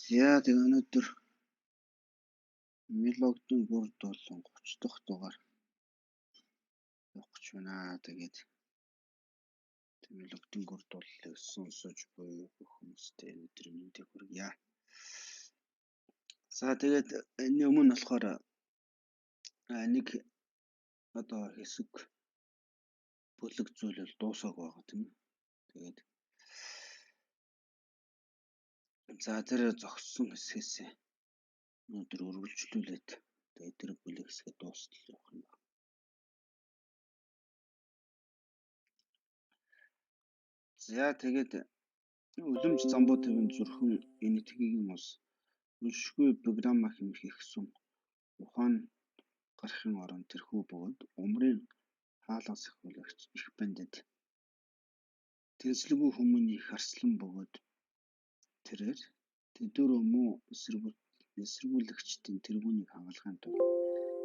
За тэгээ өнөөдөр мелодийн бүрд болон 30 дахь дугаар явах гэж байна. Тэгээд мелодийн бүрд боллыг сонсож буй бүх хүмүүстээ өнөөдөр мэндийг хүргье. За тэгээд энэ өмнө болохоор нэг одоо хэсэг бүлэг зүйл бол дуусаагүй байгаа тийм. Тэгээд за тэр зогссон хэсгээс өнөөдөр үргэлжлүүлээд тэгээд тэр бүлэг хэсгээ дуустал явах юм байна. За тэгээд үлэмж замбуу төвийн зүрхэн энэтхэгийн ус уншгүй программа хэмэх ихсэн ухаан гарахын орон тэрхүү бөгөөд умрын хаалгас ахиулагч их бандит тэнцлэггүй хүмүүний харслан бөгөөд тэрээр тэдүрөө муу эсэргүүцэлэгчдийн тэргүүнийг хангахын тулд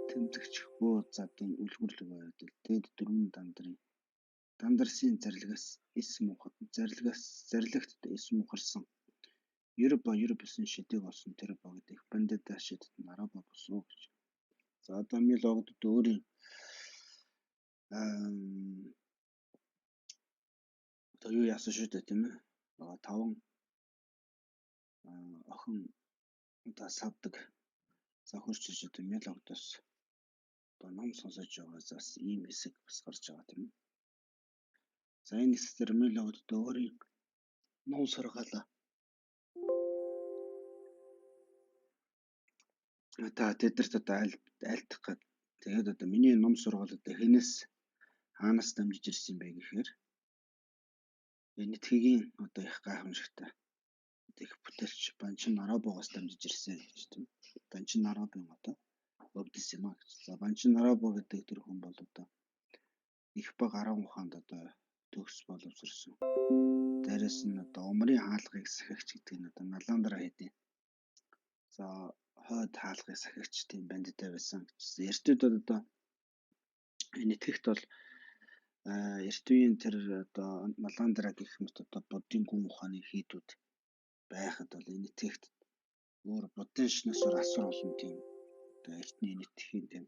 тэмдэгч бөө задын үлгүрлэг байдал дэд дөрвөн дандарсын зарлагт эс мухарсан 90 шидэг олсон тэр богд их бандит шидэд нараа босоо гэж. За одоо мелодид өөрийн одоо юу яасан шүү дээ тийм ээ. 5 охин одоо савдаг. За хурцж одоо мелодоос одоо ном сонсож байгаа зас ийм хэсэг бас гарч байгаа тийм ээ. За энэ хэсгээр мелодид өөрийн ном сургаалаа та тэдэрт одоо айлтгах гээд тэгээд одоо миний ном сургаал одоо хэнээс хаанаас дамжиж ирсэн бэ гэхээр энэтхэгийн одоо их гайхамшигтай их бүтээлч Банчин Нарабугаас дамжиж ирсэн гэж тийм. Банчин Нарабуг одоо өвдөс юм аа гэж. За Банчин Нарабуг гэдэг тэр хүн бол одоо их баг 10 ухаанд одоо төгс боловсрсон. Дээрээс нь одоо умрын хаалгыг сахигч гэдэг нь одоо Наландра хэдий. За хойд хаалгыг сахигч тийм бандитай байсан гэж. Эртүүд одоо энэтхэгт бол эртүеийн тэр одоо Наландра гэх мэт одоо буддын гүн ухааны хийдүүд байхад бол энэтхэгт өөр буддын шинээр асар олон тийм одоо эртний энэтхэгийн тийм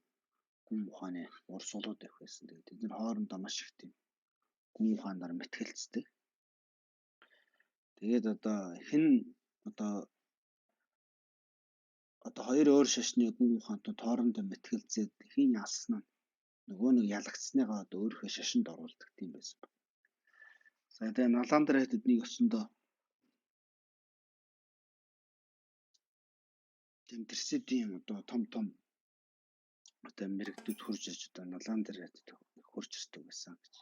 гүн ухааны урсгалууд байх байсан. Тэгээд тэд нар хоорондоо маш их тийм гүн ухаанаар мэтгэлцдэг. Тэгээд одоо хэн одоо хоёр өөр шашны гүн ухаантууд хоорондоо мэтгэлцээд хин ялсан нь нөгөө нэг ялагдсныгаа одоо өөрийнхөө шашинд оруулдаг тийм байсан. За тэгээд Наландра хэднийг өсөндөө тэмдэрсэдийн одоо том одоо мэрэгдүүд хурж ирж одоо Наландра хэдэд хурж ирдэг байсан гэж.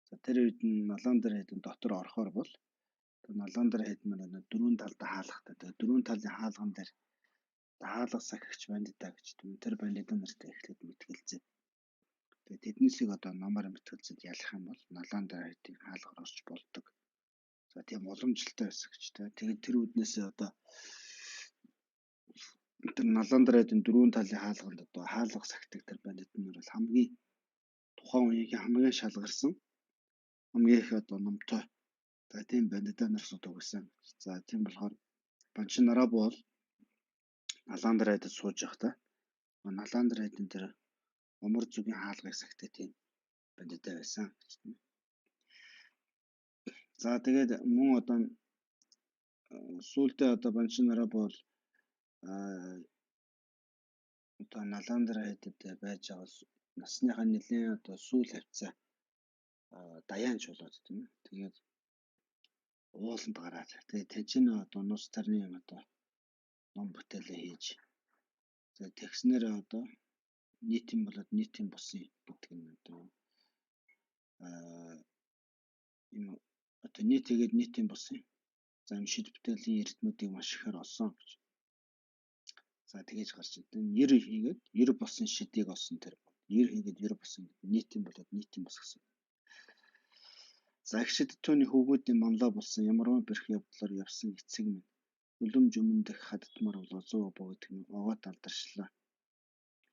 За тэр үед нь Наландра хэдэн дотор орохоор бол Наландра хэд маань дөрвөн талдаа хаалгатай. Тэгээд дөрвөн талын хаалган дээр хаалга сахигч бандитаа гэж тэр бандитын нартай эхлээд мэтгэлцээ. Тэгээд тэднийсийг одоо намаар мэтгэлцээд ялах юм бол Наландра хэдийн хаалгаар орж болдог. За тийм уламжлалтай байсан гэж тэ. Тэгээд тэр үднээсээ одоо тэр Наландра хэдийн дөрвөн талын хаалганд одоо хаалга сахидаг тэр бандитын нар бол хамгийн тухайн үеийн хамгийн шалгарсан хамгийн их одоо номтой. За тийм бандитаа нар суудаг байсан. За тийм болохоор Банчин Нарабу бол Наландра хэдэд сууж явахдаа Наландра хэдийн тэр умар зүгийн хаалгыг сахидаг тийм бандитай байсан гэж тийм. За тэгээд мөн одоо сүүлдээ одоо Банчин Нарабу бол одоо Наландра хэдэд байж байгаа насныхаа нэлээд одоо сүүл хавцаа даяанч болоод тийм. Тэгээд ууланд гараад тэгээд тэжин одоо нус тарны одоо ном бүтээлээ хийж тэгээд тэгснээр одоо нийтийн болоод нийтийн босын гэдэг нь одоо энэ одоо нийтэгээд нийтийн босын за энэ шид бүтээлийн эрдэмүүдийг маш ихээр олсон гэж. За тэгээж гарч ирдэ. 90 хийгээд 90 босын шидийг олсон тэр 90 хийгээд 90 босын нийтийн болоод нийтийн бос гэсэн. За их шид түүний хөвгүүдийн манлаа болсон ямарваа бэрх явдлаар явсан эцэг минь үлэм жумөндөх хадтмар бол 100 богд овоод алдарчлаа.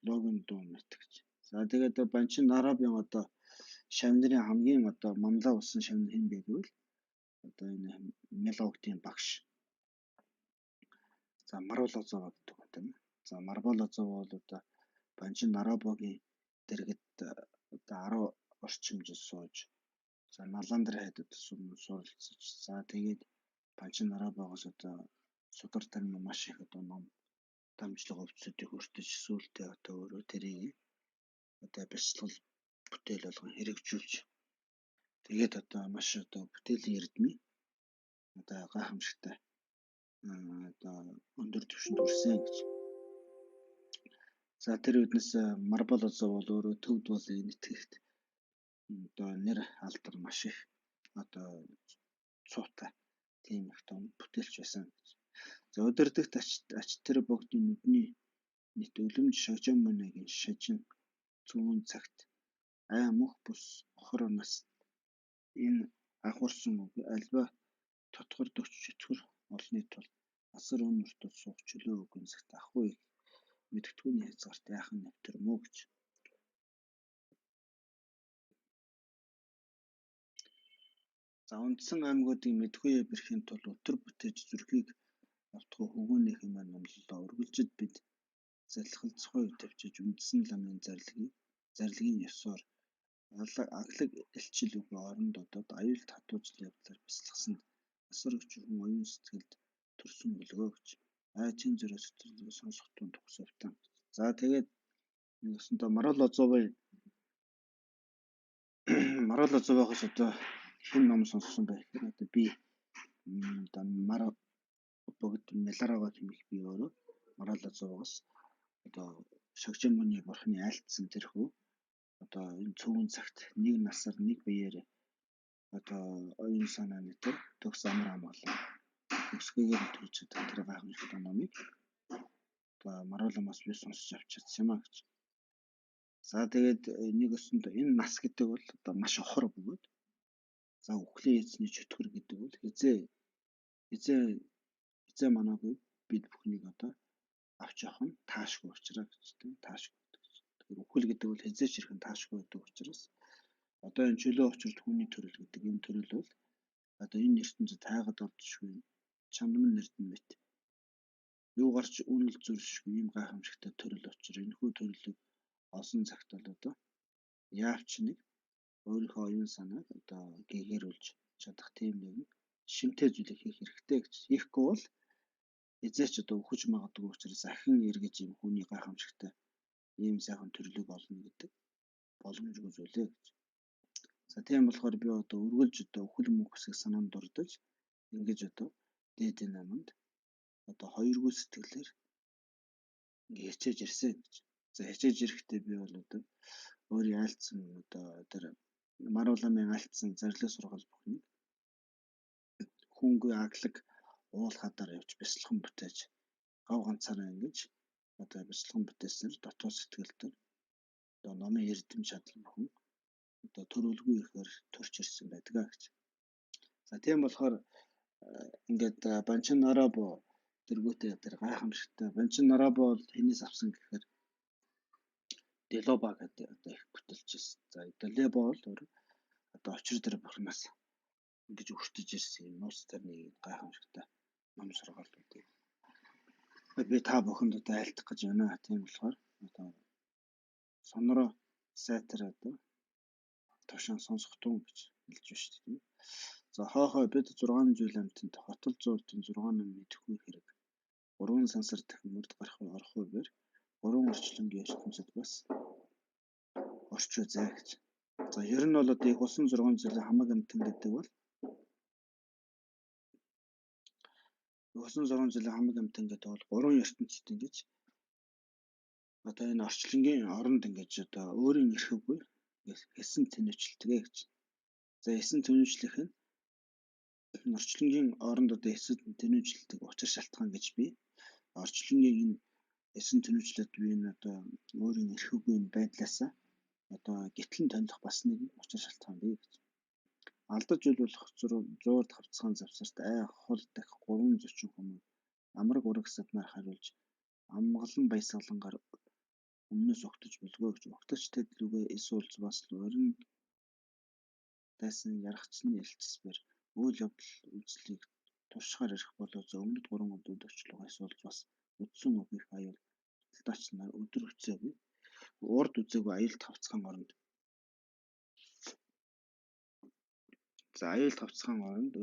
Логин дуу мэт гэж. За тэгээд Банчин Нарабын одоо шавнырын хамгийн одоо манлаа болсон шавнар хэн бэ гэвэл одоо энэ мелодийн багш. За Марволозова гэдэг юм тийм. За Марволозова бол одоо Банчин Нарабогийн дэргэд одоо 10 орчим жил сууж за Наландр хайдад суралцж за тэгээд Банчин Нарабогоос одоо судар тамин маш их одоо ном дамжлага өвчтөдийг өртөж сүултээ одоо өөрөө тэрийг одоо бяцлал бүтээл болгон хэрэгжүүлж тэгээд одоо маш одоо бүтээлийн эрдмийн одоо гайхамшигтай одоо өндөр түвшинд хүрсэн гэж. За тэр үднэс Марболозов бол өөрөө төвд болыг нэтгэхт одоо нэр алдар маш их одоо цуутай тийм их том бүтээлч байсан гэж. За удирдахт ач тэр богдын нүдний нийт өлөмж шагжаан мөнийг шажин цөөн цагт ай мөх бус хор нас энэ агуурсан үг альва тотгор дөгч чөтгөр олны тул асар өнөртөд суух чөлөө үгэн цагт ахгүй мэдгтгүүний хязгаарт яахан нэвтэрмөө гэж. За үндсэн аймагуудын мэдхүйе бэрхийн тулд өтөр бүтээж зүрхийг автгүй хөвгүүнийхэн маань номлолоо үргэлжид бид залхилцхой тавьчиж үндсэн ламын зарлагын ёсоор аглаг элчил үг оронд одод аюул татуужл явдлаар бясалгасан асар өч хүн оюун сэтгэлд төрсөн бөлгөө гэж. Чин зөрөө сэтгэлийг сонсох тун төгсөвтэн. За тэгээд нэгсэндээ Марволозовоос одоо хэн ном сонссон байх гэхээр одоо би одоо богд Меларова хэмэх би өөрөө Марволозовоос одоо шагжин мөний бурхны айлтсан тэрхүү одоо энэ цөмөн цагт нэг насаар нэг биеэр одоо оюун санаа нэтер төгс амар амгалан өсгөөр төрж чадах тэр гайхамшигтай номыг одоо Марволомоос би сонсч авч чадсан юм а гэж. За тэгээд нэг өсөнд энэ нас гэдэг бол одоо маш хор бөгөөд за үхлийн эзний чөтгөр гэдэг бол хизээ манаагүй бид бүхнийг одоо авч явах нь таашгүй учраас гэж тийм таашгүй. Тэгэхээр үхэл гэдэг бол хизээч ирэх нь таашгүй байдаг учраас одоо энэ чөлөө учирт хүний төрөл гэдэг энэ төрөл бол одоо энэ ертөнцид тайгад ордшгүй чандман нэрдэн мэт юу гарч үнэл зүршгүй юм гайхамшигтай төрөл учир энэхүү төрлийг олсон цагт бол одоо яавч нэг өөрийнхөө оюун санааг одоо гээгэрүүлж чадах тийм нэг шимтэй зүйлийг хийх хэрэгтэй гэж. Хийхгүй бол эзээч одоо үхэж магадгүй учраас ахин эргэж юм хүний гайхамшигтай ийм сайхан төрлийг олно гэдэг боломжгүй зүйлээ гэж. За тийм болохоор би одоо үргэлж одоо үхэл мөхсийг санаанд дурдж ингэж одоо дээдийн наманд одоо хоёргүй сэтгэлээр ингээ хичээж ирсэн гэж. За хичээж ирэхдээ би бол одоо өөрийн айлцсан одоо тэр Марволамын айлцсан зарлиг сургал бүхнийг хүнгүй аглаг уул хадаар явж бясалхан бүтээж гав ганцаараа ингэж одоо бясалхан бүтээснээр дотоод сэтгэлдэр одоо номын эрдэм чадал бүхэн одоо төрөлгүй ихээр төрч ирсэн байдаг гэж. За тийм болохоор ингээд Банчин Нарабо дэргүүтэй тэр гайхамшигтай Банчин Нарабо бол хинээс авсан гэхээр Делоба гэдэг одоо их бүтэлчсэн. За Делоба бол одоо очир дээр бурхнаас ингэж өртөж ирсэн юм нууц тарны гайхамшигтай ном сургаалуудыг би та бүхэнд одоо айлтгах гэж байна. Тийм болохоор одоо сонороо сайтар одоо тушаан сонсох тун гэж хэлж байна шүү дээ. За хоохой бид 6 жилийн амтнд хотол зууртын 6 ном мэдэхгүй хэрэг 3 сансар дахин мөрд гарах орох үеэр 3 орчлонгийн ертөнцид бас орч үзье гэж. За ер нь бол одоо их усан 6 жилийн хамаг амтан гэдэг бол усан 6 жилийн хамаг амтан гэдэг бол 3 ертөнцид ингэж одоо энэ орчлонгийн оронд ингэж одоо өөрийн эрхгүй хэсэн тэнэвчлэдэг гэж. За хэсэн тэнэвчлэх нь орчлонгийн оронд одоо хэсэн тэнэвчлэдэг учир шалтгаан гэж би орчлонгийн энэ хэсэн тэнэвчлээд би энэ одоо өөрийн эрхгүй байдлаасаа одоо гитлэн томилох бас нэг учир шалтгаан бий гэж. Алдаж үлбэх 100-д хавцгаан завсарт ай хол дах 340 хүмүүс амраг ураг саднаар хариулж амгалан баясгалангаар өмнөөс огтж болгүй гэж огтч тэдлүгээ эс уулз бас өрн дайсан ярахчны элчсээр үйл явдал үзлийг туршихаар ирэх болоо өмнөд 3 өдрөд очлого эсвэл бас үдсэн үгих аюул алдаач нар өдөр өцөөгүй урд үзээгүй аюул тавцхан оронд за аюул тавцхан оронд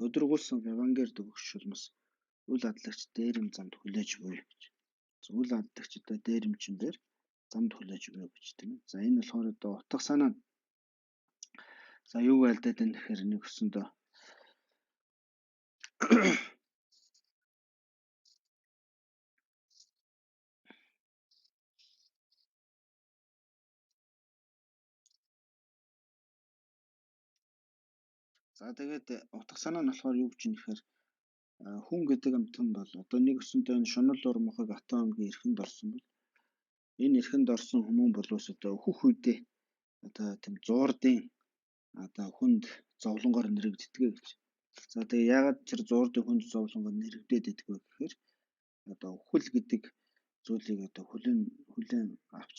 өдөргүүлсэн авангард өгөх шулмас үл адлагч дээрэм замд хүлээж буй гэж. Үл адлагчдаа дээрэмчнээр замд хүлээж буй гэж тийм ээ. За энэ болохоор одоо утга санаа. За юу айлдаад энэ гэхээр нэг өсөндөө за тэгээд утга санаа нь болохоор юу гэж юм нэхэр хүн гэдэг амтан бол одоо нэг өсөндөө энэ шунал урмахыг Атан аймгийн эрхэнд орсон бол энэ эрхэнд орсон хүмүүс болоос одоо өөхөх үедээ одоо тийм зуурдын одоо хүнд зовлонгоор нэрвэгддэг гэж. За тэгээ яагаад тэр зуурдын хүнд зовлонгоор нэрвэгдээд идэх вэ гэхээр одоо үхэл гэдэг зүйлийг одоо хүлээн авч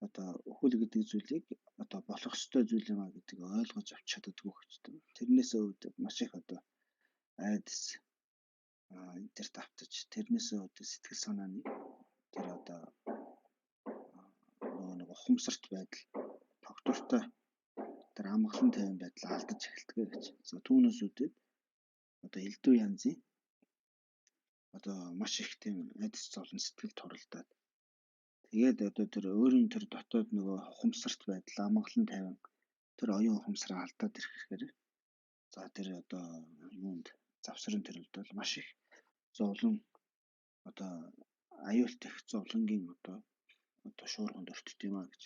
одоо үхэл гэдэг зүйлийг одоо болох ёстой зүйл юм а гэдэг ойлгож авч чаддаггүй хэвчтэй. Тэрнээсээ үүдээ маш их одоо айдас интерт автаж тэрнээсээ үүдээ сэтгэл санааны тэр одоо нэг ухамсарт байдал тогтвортой тэр амгалан тайван байдал алдаж эхэлдэг гэж. За түүнээс үүдээд одоо элдв янзын одоо маш их тийм айдас зовлон сэтгэл туралдаад тэгээд одоо тэр өөрийн тэр дотоод нөгөө ухамсарт байдал амгалан тайван тэр оюун ухамсараа алдаад ирэхээр за тэр одоо юунд завсрын төрөлд бол маш их зовлон одоо аюулт их зовлонгийн одоо шуурганд өртдөг юм а гэж.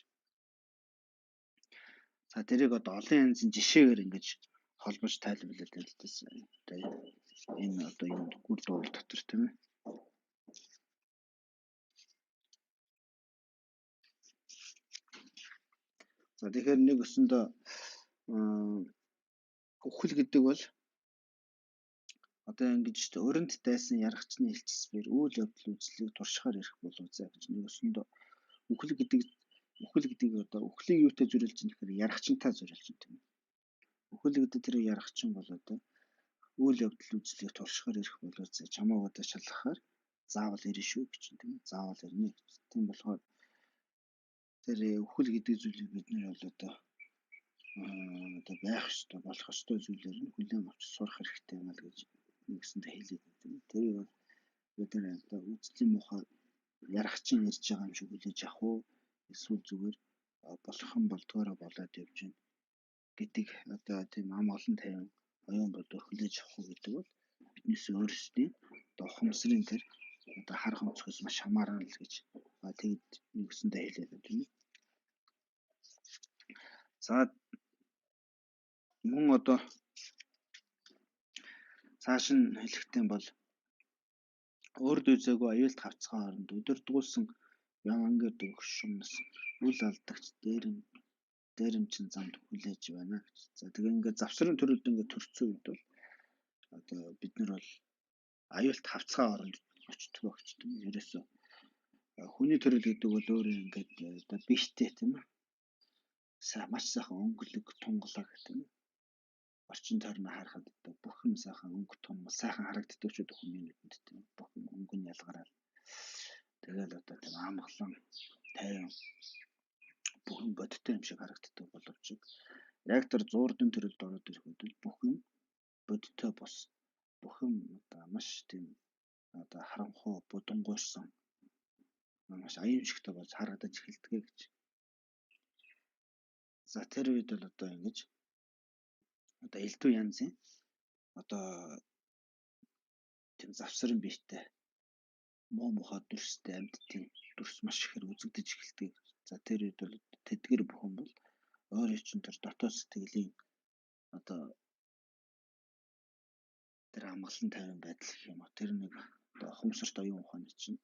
За тэрийг одоо олон янзын жишээгээр ингэж холбож тайлбарлаад байна л дээ. Энэ одоо юм гүр дуурал дотор тийм ээ. За тэгэхээр нэг өсөндөө үхэл гэдэг бол одоо ингэж өрөнд дайсан яргачны хэлцсээр үйл явдал үзлийг туршихаар ирэх болов зэ гэж нэг өсөндөө үхэл гэдэг одоо үхлийг юутай зөрүүлж юм гэхээр яргачнтай зөрүүлж юм тийм ээ. Үхэл гэдэг тэр яргачин бол одоо үйл явдал үзлийг туршихаар ирэх болов зэ чамайг одоо шалгахаар заавал ирнэ шүү гэж тийм ээ. Заавал ирнэ гэж. Тийм болохоор тэр үхэл гэдэг зүйлийг бид нэр бол одоо байх ёстой болох ёстой зүйлээр нь хүлээн авч сурах хэрэгтэй юм аа гэж нэгсэндээ хэлээд байна тийм. Тэр бол бид нар одоо үзлийн мухай яргачин ярьж байгаа юм шиг хүлээж авах уу эсвэл зүгээр болох юм болдгоороо болоод явж байна гэдэг одоо тийм ам олон тайван оюун бодвол хүлээж авах уу гэдэг бол биднээс өөрсдийн одоо ухамсарын тэр одоо харах өнцгөөс маш хамаарна л гэж тэгэд нэгсэндээ хэлээд байна тийм. За мөн одоо цааш нь хэлэхдээ бол урд үзээгүй аюулт хавцгаа оронд өдөрдгүүлсэн явангад өгөх шумнас үл алдагч дээрэмчин замд хүлээж байна гэж. За тэгээ ингээд завсрын төрөлд ингээд төрцсөн үед бол одоо бид нар бол аюулт хавцгаа оронд очдог багч тийм ерөөсөө хүний төрөл гэдэг бол өөрөө ингээд одоо биштэй тийм ээ. Маш сайхан өнгөлөг тунгалаг тийм ээ. Орчин тойрноо харахад одоо бүх юм сайхан өнгө том сайхан харагддаг ч гэдэг хүний нүдэнд тийм бүх юм өнгө нь ялгараад тэгэл одоо тийм амгалан тайван бүх юм бодтой юм шиг харагддаг боловч яг тэр зуурдын төрөлд ороод ирэхэд бүх юм бодтой бос бүх юм одоо маш тийм одоо харанхуй будангуйсан маш аюулшигтай болж харагдаж эхэлдэг гэж. За тэр үед бол одоо ингэж одоо элдв янзын одоо тийм завсрын биетэй муу мухад дүрстэй амьдтын дүрс маш ихээр үзэгдэж эхэлдэг. За тэр үед бол тэдгэр бүхэн бол өөрийн чинь тэр дотоод сэтгэлийн одоо тэр амгалан тайван байдал гэх юм уу тэр нэг одоо ухамсарт оюун ухааны чинь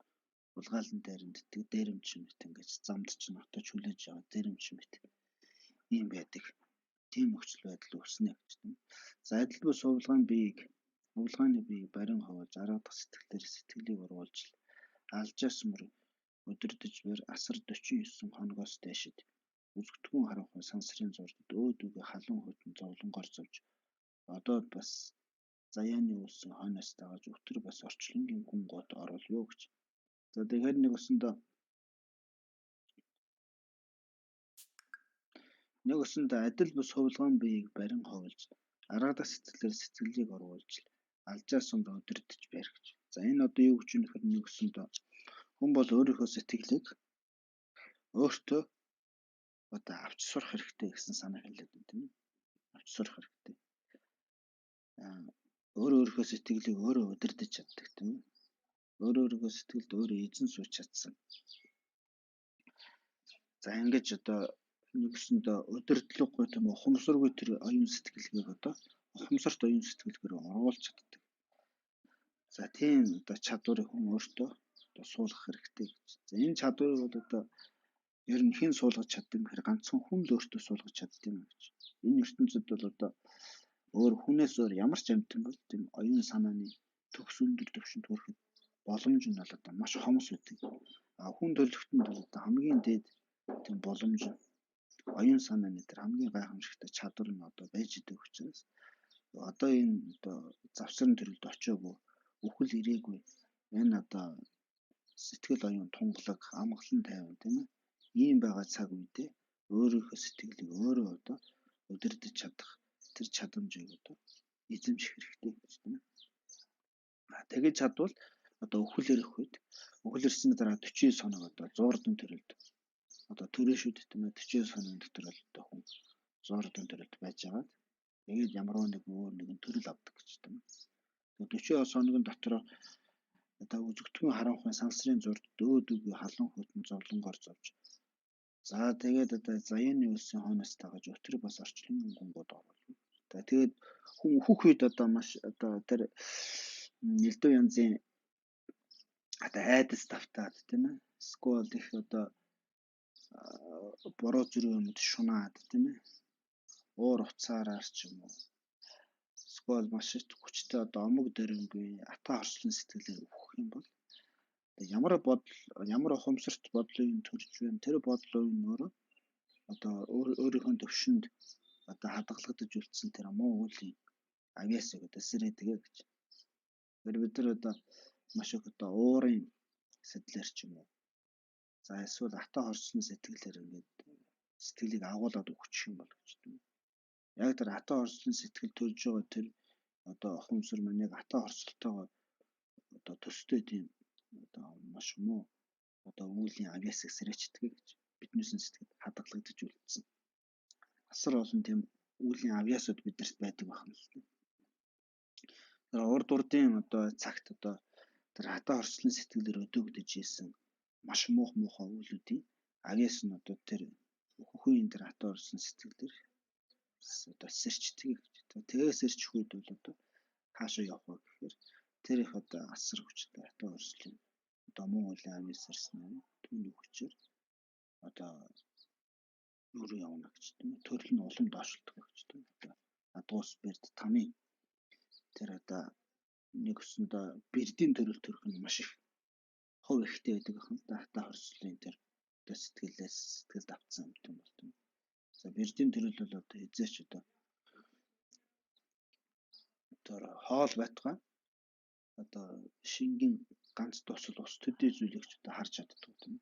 улгаалan дээрэмддэг дээрэмч мэт ингэж замд чинь отож хүлээж байгаа дээрэмч мэт ийм байдаг. Тийм нөхцөл байдал үүснэ гэж тийм. За адилбус хувилгааны биеийг барин хувааж араадах сэтгэлийг ургуулж алжаас мөр өдөрдөж бэр асар 49 хоногоос дээшид үзэгдэхүүн харанхуй сансрын зурдад өөдүүгээ халуун хөдөн зовлонгоор зовж одоо бас заяаны үлсэн хойноос дагаж өтөр бас орчлонгийн гүнгод оруулъё гэж. За тэгэхээр нэг өсөндөө адил бус хувилгаан биеийг барин ховлж, аргадаг сэтгэлээр сэтгэлийг оруулж, алжаар сумд өдөртөж барих гэж. За энэ одоо юу гэж юм нэхэр нэг өсөндөө хүн бол өөрийнхөө сэтгэлийг өөртөө одоо авч сурах хэрэгтэй гэсэн санаа хэлээд байна тийм ээ. Авч сурах хэрэгтэй. Өөрийнхөө сэтгэлийг өөрөө удирдах чаддаг тийм ээ. Өөрийнхөө сэтгэлд өөрөө эзэн сууж чадсан. За ингэж одоо нэгсэндээ удирдлага тийм үү ухамсаргүй тэр оюун сэтгэлгийг одоо ухамсарт оюун сэтгэлгээр оруулж чаддаг. За тийм одоо чадварыг хүн өөртөө одоо суулгах хэрэгтэй гэж. За энэ чадварыг бол одоо ер нь хэн суулгаж чаддаг юм хэрэг ганцхан хүн л өөртөө суулгаж чаддаг юм гэж. Энэ ертөнцид бол одоо өөр хүнээс өөр ямар ч амьтан бол тийм оюун санааны төгс өндөр түвшинд хүрэхэд боломж нь бол одоо маш хомос үүдэг. Хүн төрөлхтөнд бол одоо хамгийн дээд тийм боломж оюун санааны тэр хамгийн гайхамшигтай чадвар нь одоо байж идэг учраас одоо энэ одоо завсрын төрөлд очиагүй үхэл ирээгүй энэ одоо сэтгэл оюун тунгалаг амгалан тайван тийм ээ ийм байгаа цаг үедээ өөрийнхөө сэтгэлийг өөрөө одоо удирдах чадах тэр чадамжийг одоо эзэмших хэрэгтэй гэж тийм ээ. Тэгээд чадвал одоо үхэл ирэх үед үхэл ирсний дараа 49 хоног одоо зуурдан төрөлд одоо төрөөшүүд тийм ээ 49 хоногийн дотор л одоо хүн зуурдан төрөлд байж байгаад тэгээд ямар нэг өөр нэгэн төрөл авдаг гэж тийм ээ. Тэгээд 49 хоногийн дотор одоо үзэгдэхүүн харанхуй сансрын зурд дөөд үгүй халуун хөтөн зовлонгоор зовж за тэгээд одоо заяаны үлсэн хойноос дагаж өтөр бас орчлон гүнгод оруулна. Тэгээд хүн өөхөх үед одоо маш одоо тэр нэлээд янзын одоо айдас давтаад тийм ээ. Скол их одоо бороо зүрх юмд шунаад тийм ээ. Уур уцаараар ч юм уу. Скол маш их хүчтэй одоо омог дөрөнгүй атаа хорслон сэтгэлээр өөхөх юм бол ямар ухамсарт бодлын төрж байна тэр бодлоо өөрөө одоо өөрийнхөө төвшөнд одоо хадгалагдаж үлдсэн тэр муу үлийн авьяасыг одоо эсрээдгээ гэж. Тэр бид нар одоо маш их одоо уурын сэтлэр ч юм уу. За эсвэл атаа хорслон сэтгэлээр ингээд сэтгэлийг агуулад өгчих юм бол гэж тийм. Яг тэр атаа хорслон сэтгэл төрж байгаа тэр одоо ухамсар маань яг атаа хорслолтойгоо одоо төстэй тийм одоо маш муу одоо үеийн авьяасыг сэрээчдэг гэж биднээс сэтгэл хадгалагдаж үлдсэн. Асар олон тийм үеийн авьяасууд биднэрт байдаг байна л тийм. Тэр урд урдын одоо цагт одоо тэр атаа хорслон сэтгэлээр өдөөгдөж ийсэн маш муухай үйлүүдийн авьяас нь одоо тэр хөхөхийн тэр атаа хорслон сэтгэлээр одоо сэрчдэг гэж. Тэгээ сэрчих үед бол одоо хаашаа явах вэ гэхээр тэр их одоо асар хүчтэй атаа хорслон одоо муу үеийн авьяас сэрсэн түүний хүчээр одоо юу явна гэж тийм төрөл нь улам доошлдог гэж тийм одоо адуус бэрд тамийн тэр одоо нэг өсөндөө бэрдийн төрөл төрөх нь маш их хов ихтэй байдаг ахын атаа хорслын тэр одоо сэтгэл давтсан юм бол тийм. За бэрдийн төрөл бол одоо эзээч одоо хоол байтугай одоо шингийн ганц тусал ус төдий зүйлийг ч одоо харж чаддаг тийм.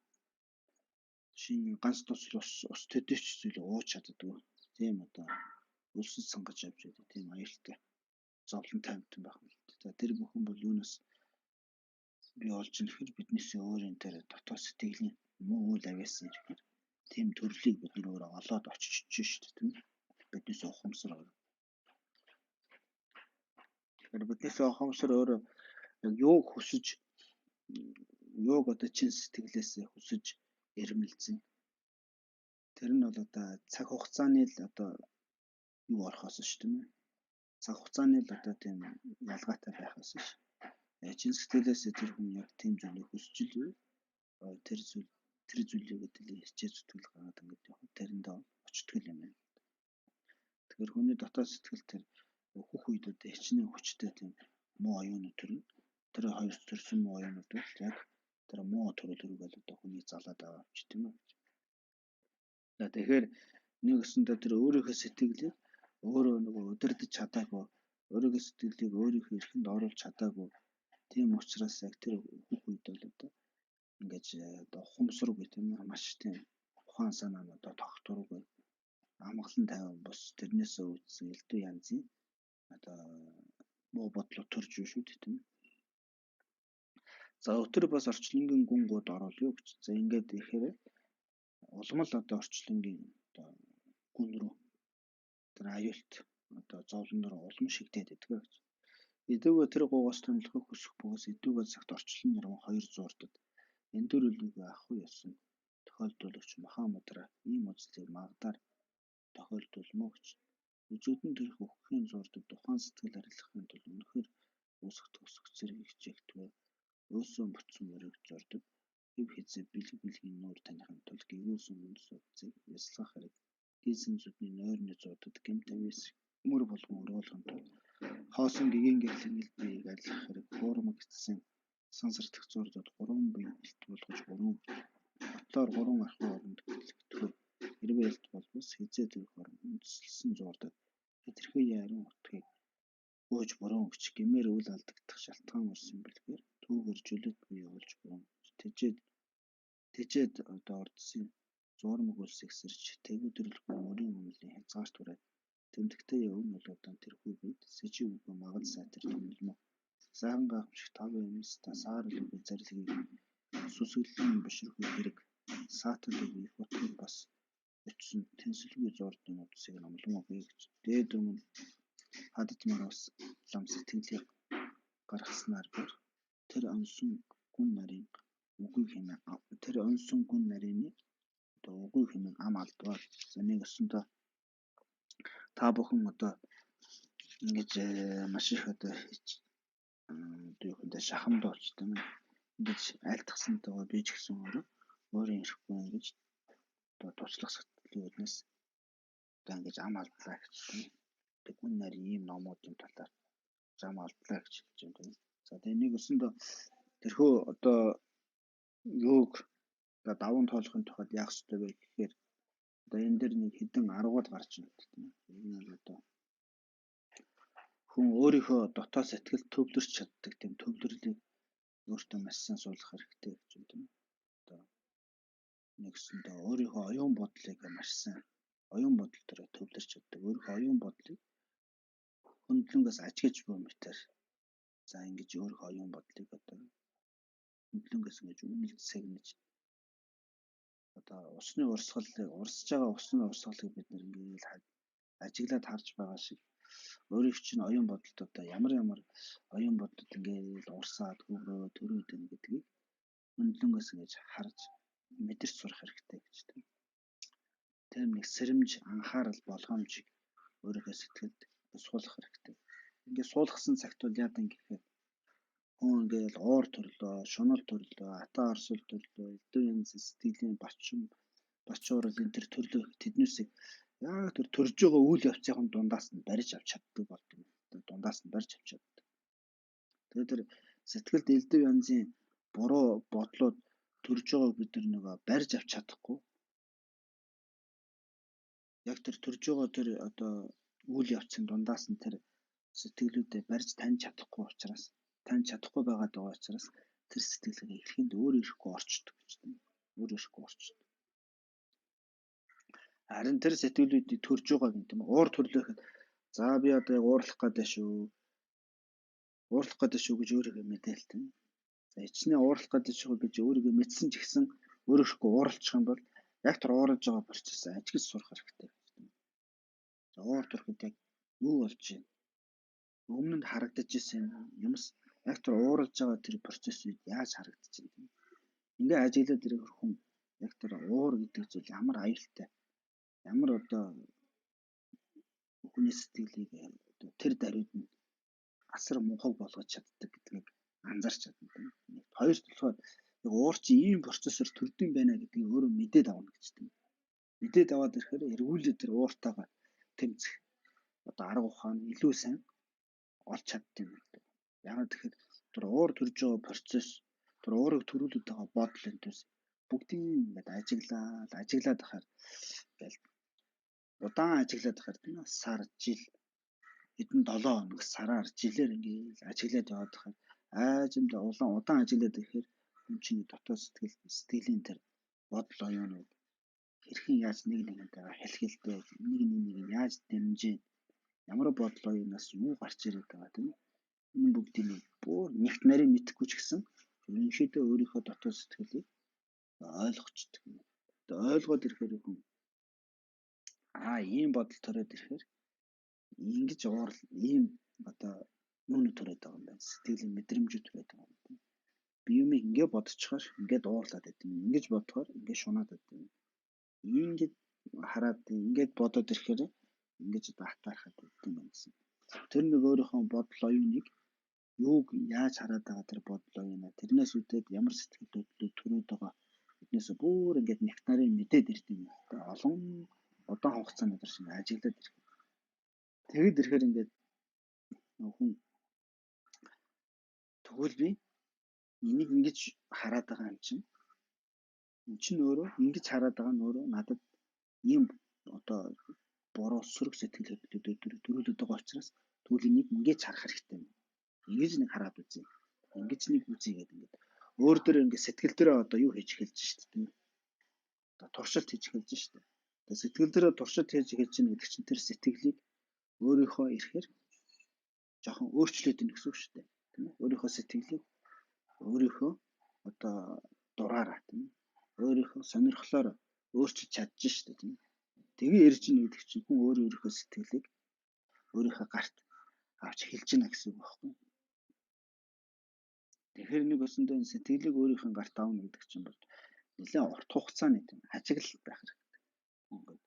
Шинийн ганц тусал ус төдийч зүйлийг ууж чаддаг. Тийм одоо өлсөж сангаж явж байдаг тийм аюултай зовлон таймтан байх юм. За тэр бүхэн бол юунаас бий болж ирэхээр биднээс өөрийн тэр дотоод сэтгэлийн муу үйл авьяасан ирэхээр тийм төрлийг бид нөр өөрөө олоод очиж шүү дээ тийм. Биднээс ухамсар өөрөө. Тэгэхээр биднээс ухамсар өөрөө юуг хүсэж юуг одоо чин сэтгэлээс хүсэж эрмэлзэн. Тэр нь бол одоо цаг хугацааны л одоо юу орохоос ш тийм ээ. Цаг хугацааны л одоо тийм ялгаатай байхаас ш. Чин сэтгэлээс тэр хүн яг тийм зүйлийг хүсэж л тэр зүйлийг өдөлөө хичээж зүтгэл гаргаад ингээд явах тэрэндээ очтгол юм байна. Тэгэхээр хүний дотоод сэтгэл тэр өөхөх үед одоо хичнээн хүчтэй тийм муу оюунууд төрнө. Тэр хоёр төрсөн муу оюунууд бол яг тэр муу төрөлөөрөө одоо хүний залаад байгаа ч тийм ээ. За тэгэхээр нэг өсөндөө тэр өөрийнхөө сэтгэлийг өөрөө нөгөө удирдах чадаагүй өөрийнхөө сэтгэлийг өөрийнхөө эрхэнд оруулж чадаагүй. Тийм учраас яг тэр хүүхэд үед бол одоо ингэж одоо ухамсаргүй тийм ээ маш тийм ухаан санаа нь одоо тогтворгүй амгалан тайван бус тэрнээсээ үүдсэн элдв янзын одоо муу бодлоо төрж юу шүү дээ тийм ээ. За өтөр бас орчлонгийн гүнгууд оруулъя гэж. За ингээд ихээр улам л одоо орчлонгийн одоо гүн рүү тэр аюулт одоо зовлон руу улам шигдээд идэх гэж. Эдгөө тэр гугаас томлохыг хүсэх бөгөөс эдгөө цагт орчлон нэрвэн 200-д эндүрэлийг ахгүй ясан тохиолдуулагч Махамудра ийм үзлийг магдаар тохиолдулмоо гэж. Үзүүдэн тэрх өгөхийн зурдад тухайн сэтгэл арилгахын тулд үнэхээр үүсгэх тусах зэрэг хичээгдвэ. Өөсөө бүтсэн мөрийг зурдад хэв хизээ бэлэг бэлгийн нуур таних тулд гэгүүлсэн үндэс утсыг яслах хэрэг. Гийсэн зүдний нойрны зуудад гэм тавьяас мөр болгон өрөөлгөн тул хоосон гэгийн гэрлэн биеийг алих хэрэг хуурмаг эцсэн сансардах зурдад 3 биелт болгож 3 ботлоор 3 архуу оронд гэтлэгдэв. Хэрвээ элт болбос хизээ тэрх орон үндэслсэн зурдад хэтэрхий ярин утгийг гүйж буруу өгч гэмээр үл алдагдах шалтгаан урсан бэлгээр түүгээр жүлэт буй олж буруу тэжээд одоо ордсын зуурмаг үлсийг сэрж тэгүдрэлгүй мөрийн өмнөлийн хязгаарт хүрээд тэмдэгтэй явн болоодан тэрхүү бид сэжиг үгүй магад сайтар томломо сайхан гайхамшиг тав юмста саарл үгүй зарилгийг сүсгэлэн бишрэх хэрэг саатал үгүй фотог бас өчсөн тэнцэлгүй зурдын утсыг номломоогүй гэж. Дээд өмнө хаддмаар бас лам сэтгэлийг гаргаснаар бүр тэр онсон гүн нарийн үгүй хэмээн тэр онсон гүн нарийн одоо үгүй хэмээн ам алдваа. За нэг өсөндөө та бүхэн одоо ингэж маш их одоо юу гэдэг шахамд болж тийм ээ. Ингэж айлтгсантайгаа би ч гэсэн өөрийн ирэхгүй ингэж одоо туслах сэтгэлийн үднэс одоо ингэж ам алдлаа гэж тийм ээ. Тэг гүн нарийн ийм номуудын талаар ам алдлаа гэж хэлж байна тийм. За тэгээ нэг өсөндөө тэрхүү одоо юуг одоо даван тоолохын тулд яах ёстой вэ гэхээр одоо энэ дэр нэг хэдэн аргууд гарч байна тийм ээ. Энэ нь одоо хүн өөрийнхөө дотоод сэтгэл төвлөрч чаддаг тийм төвлөрлийг өөртөө маш сайн суулгах хэрэгтэй гэж байна тийм ээ. Одоо нэгсэндээ өөрийнхөө оюун бодлыг маш сайн оюун бодол дээр төвлөрч чаддаг. Өөрийнхөө оюун бодлыг хөндлөнгөөс ажиглаж буй мэтэр. За ингэж өөрийнхөө оюун бодлыг одоо хөндлөнгөөс ингэж үнэлж сэгнэж одоо усны урсгалыг урсж байгаа усны урсгалыг бид нэг ингэж ажиглаад харж байгаа шиг өөрийнх чинь оюун бодолд одоо ямар оюун бодолд ингэж урсаад хөврөө төрөөд байна гэдгийг хөндлөнгөөс ингэж харж мэдэрч сурах хэрэгтэй гэж тийм. Тэр нэг сэрэмж анхаарал болгоомжийг өөрийнхөө сэтгэлд суулгах хэрэгтэй. Ингээд суулгасан цагт бол яадан гэхээр хүн ингээд уур төрлөө, шунал төрлөө, атаа орсол төрлөө, элдв янз сэтгэлийн бачуурал энэ төр төрлөө тэднээсийг яг тэр төрж байгаа үйл явцын дундаас нь барьж авч чаддаг болдог. Дундаас нь барьж авч чаддаг. Тэгээд тэр сэтгэлд элдв янзын буруу бодлууд төрж байгааг бид нөгөө барьж авч чадахгүй. Яг тэр төрж байгаа тэр одоо үйл явцын дундаас нь тэр сэтгэлүүдэд барьж таньж чадахгүй учраас байгаад байгаа учраас тэр сэтгэлгээ эрхэнд өөр ирэхгүй орчдөг гэж тийм. Өөр ирэхгүй орчдөг. Харин тэр сэтгэлүүдийг төрж байгааг юм тийм. Уур төрлөөхөд за би одоо яг уурлах гэдэг шүү. Уурлах гэдэг шүү гэж өөрийгөө мэдээл тийм. За ичнээ уурлах гэдэг шүү гэж өөрийгөө мэдсэн ч гэсэн өөрөөрхөө ууралчих юм бол яг тэр ууралж байгаа процессыг ажиглаж сурах хэрэгтэй. За уур төрөхөд яг юу болж байна? Өмнө нь харагдаж исэн юмс яг тэр ууралж байгаа тэр процесс үед яаж харагдаж байна тийм. Ингээ ажиглаад ирэх хүн яг тэр уур гэдэг зүйл ямар аюултай. Ямар одоо хүний сэтгэлийг тэр даруйд нь асар мунхаг болгож чаддаг гэдгийг анзаарч чадна тийм. Хоёр талаар яг уур чи ийм процессор төрдөг юм байна гэдгийг өөрөө мэдээд авна гэж тийм. Мэдээд аваад ирэхээр эргүүлээд тэр ууртайгаа тэмцэх одоо арга ухаан илүү сайн олж чаддаг юм байна. Яагаад тэгэхээр тэр уур төрж байгаа процесс тэр уурыг төрүүлээд байгаа бодол энэс бүгдийг ингээд ажиглаад ахаар ингээл удаан ажиглаад ахаар тийм сар жил хэдэн 7 хоног сараар жилээр ингээл ажиглаад яваад байхад аажимд удаан ажиглаад ирэхээр хүн чинь дотоод сэтгэлийн тэр бодол оюунууд хэрхэн яаж нэг нэгнтэйгээ хэлхэлтэй нэг яаж дэмжиж ямар бодол оюунаас юу гарч ирээд байгаа тийм энэ бүгдийг бүр нэгт нарийн мэдэхгүй ч гэсэн ерөнхийдөө өөрийнхөө дотоод сэтгэлийг ойлгочдөг. Тэгээ ойлгоод ирэхээр хүн ийм бодол төрөөд ирэхээр ингэж уурал ийм одоо юуны төрөөд байгаа юм байна. Сэтгэлийн мэдрэмжүүд төрөөд байгаа юм байна. Би юм ингэ бодчихоор ингээд уурлаад байт юм. Ингэж бодохоор ингээд шунаад байт юм. Ингээд хараад ингээд бодоод ирэхээр ингэж батаархад байт юм гэсэн. Тэр нэг өөрийнхөө бодол оюуныг юуг яаж хараад байгаа тэр бодол оюунаа тэрнээс үүдээд ямар сэтгэлдлүүд төрөөд байгаа биднээс бүр ингээд нэгт нарын мэдээд ирдэг юм. Олон удаан хугацааны дараа шиг ажиглаад ирэх. Тэгэд ирэхээр ингээд хүн тэгвэл би энийг ингэж хараад байгаа юм чинь эн чинь өөрөө ингэж хараад байгаа нь өөрөө надад ийм одоо буруу сөрөг сэтгэлүүд төрүүлээд байгаа учраас тэгвэл энийг ингэж харах хэрэгтэй юм. Ингэж нэг хараад үзье. Ингэж нэг үзье гэдэг ингээд өөр дөр ингээд сэтгэл дээрээ одоо юу хийж эхэлж шүү дээ. Одоо туршилт хийж эхэлж шүү дээ. Тэгээ сэтгэл дээрээ туршилт хийж эхэлж байгаа гэдэг чинь тэр сэтгэлийг өөрийнхөө ирэхээр жоохон өөрчлөөд ийн гэсэн үг шүү дээ. Тийм ээ. Өөрийнхөө сэтгэлийг өөрийнхөө одоо дураараа тийм ээ. Өөрийнхөө сонирхлоор өөрчилж чадж шүү дээ тийм ээ. Тэгээ ирж ийн гэдэг чинь хүн өөрийнхөө сэтгэлийг өөрийнхөө гарт авч хэлж гинэ гэсэн үг байхгүй. Тэгэхээр нэг өсөндөө сэтгэлийг өөрийнхөө гарт аавна гэдэг чинь бол нэлээд урт хугацааны тийм ажиглалт байх хэрэгтэй. Ингээд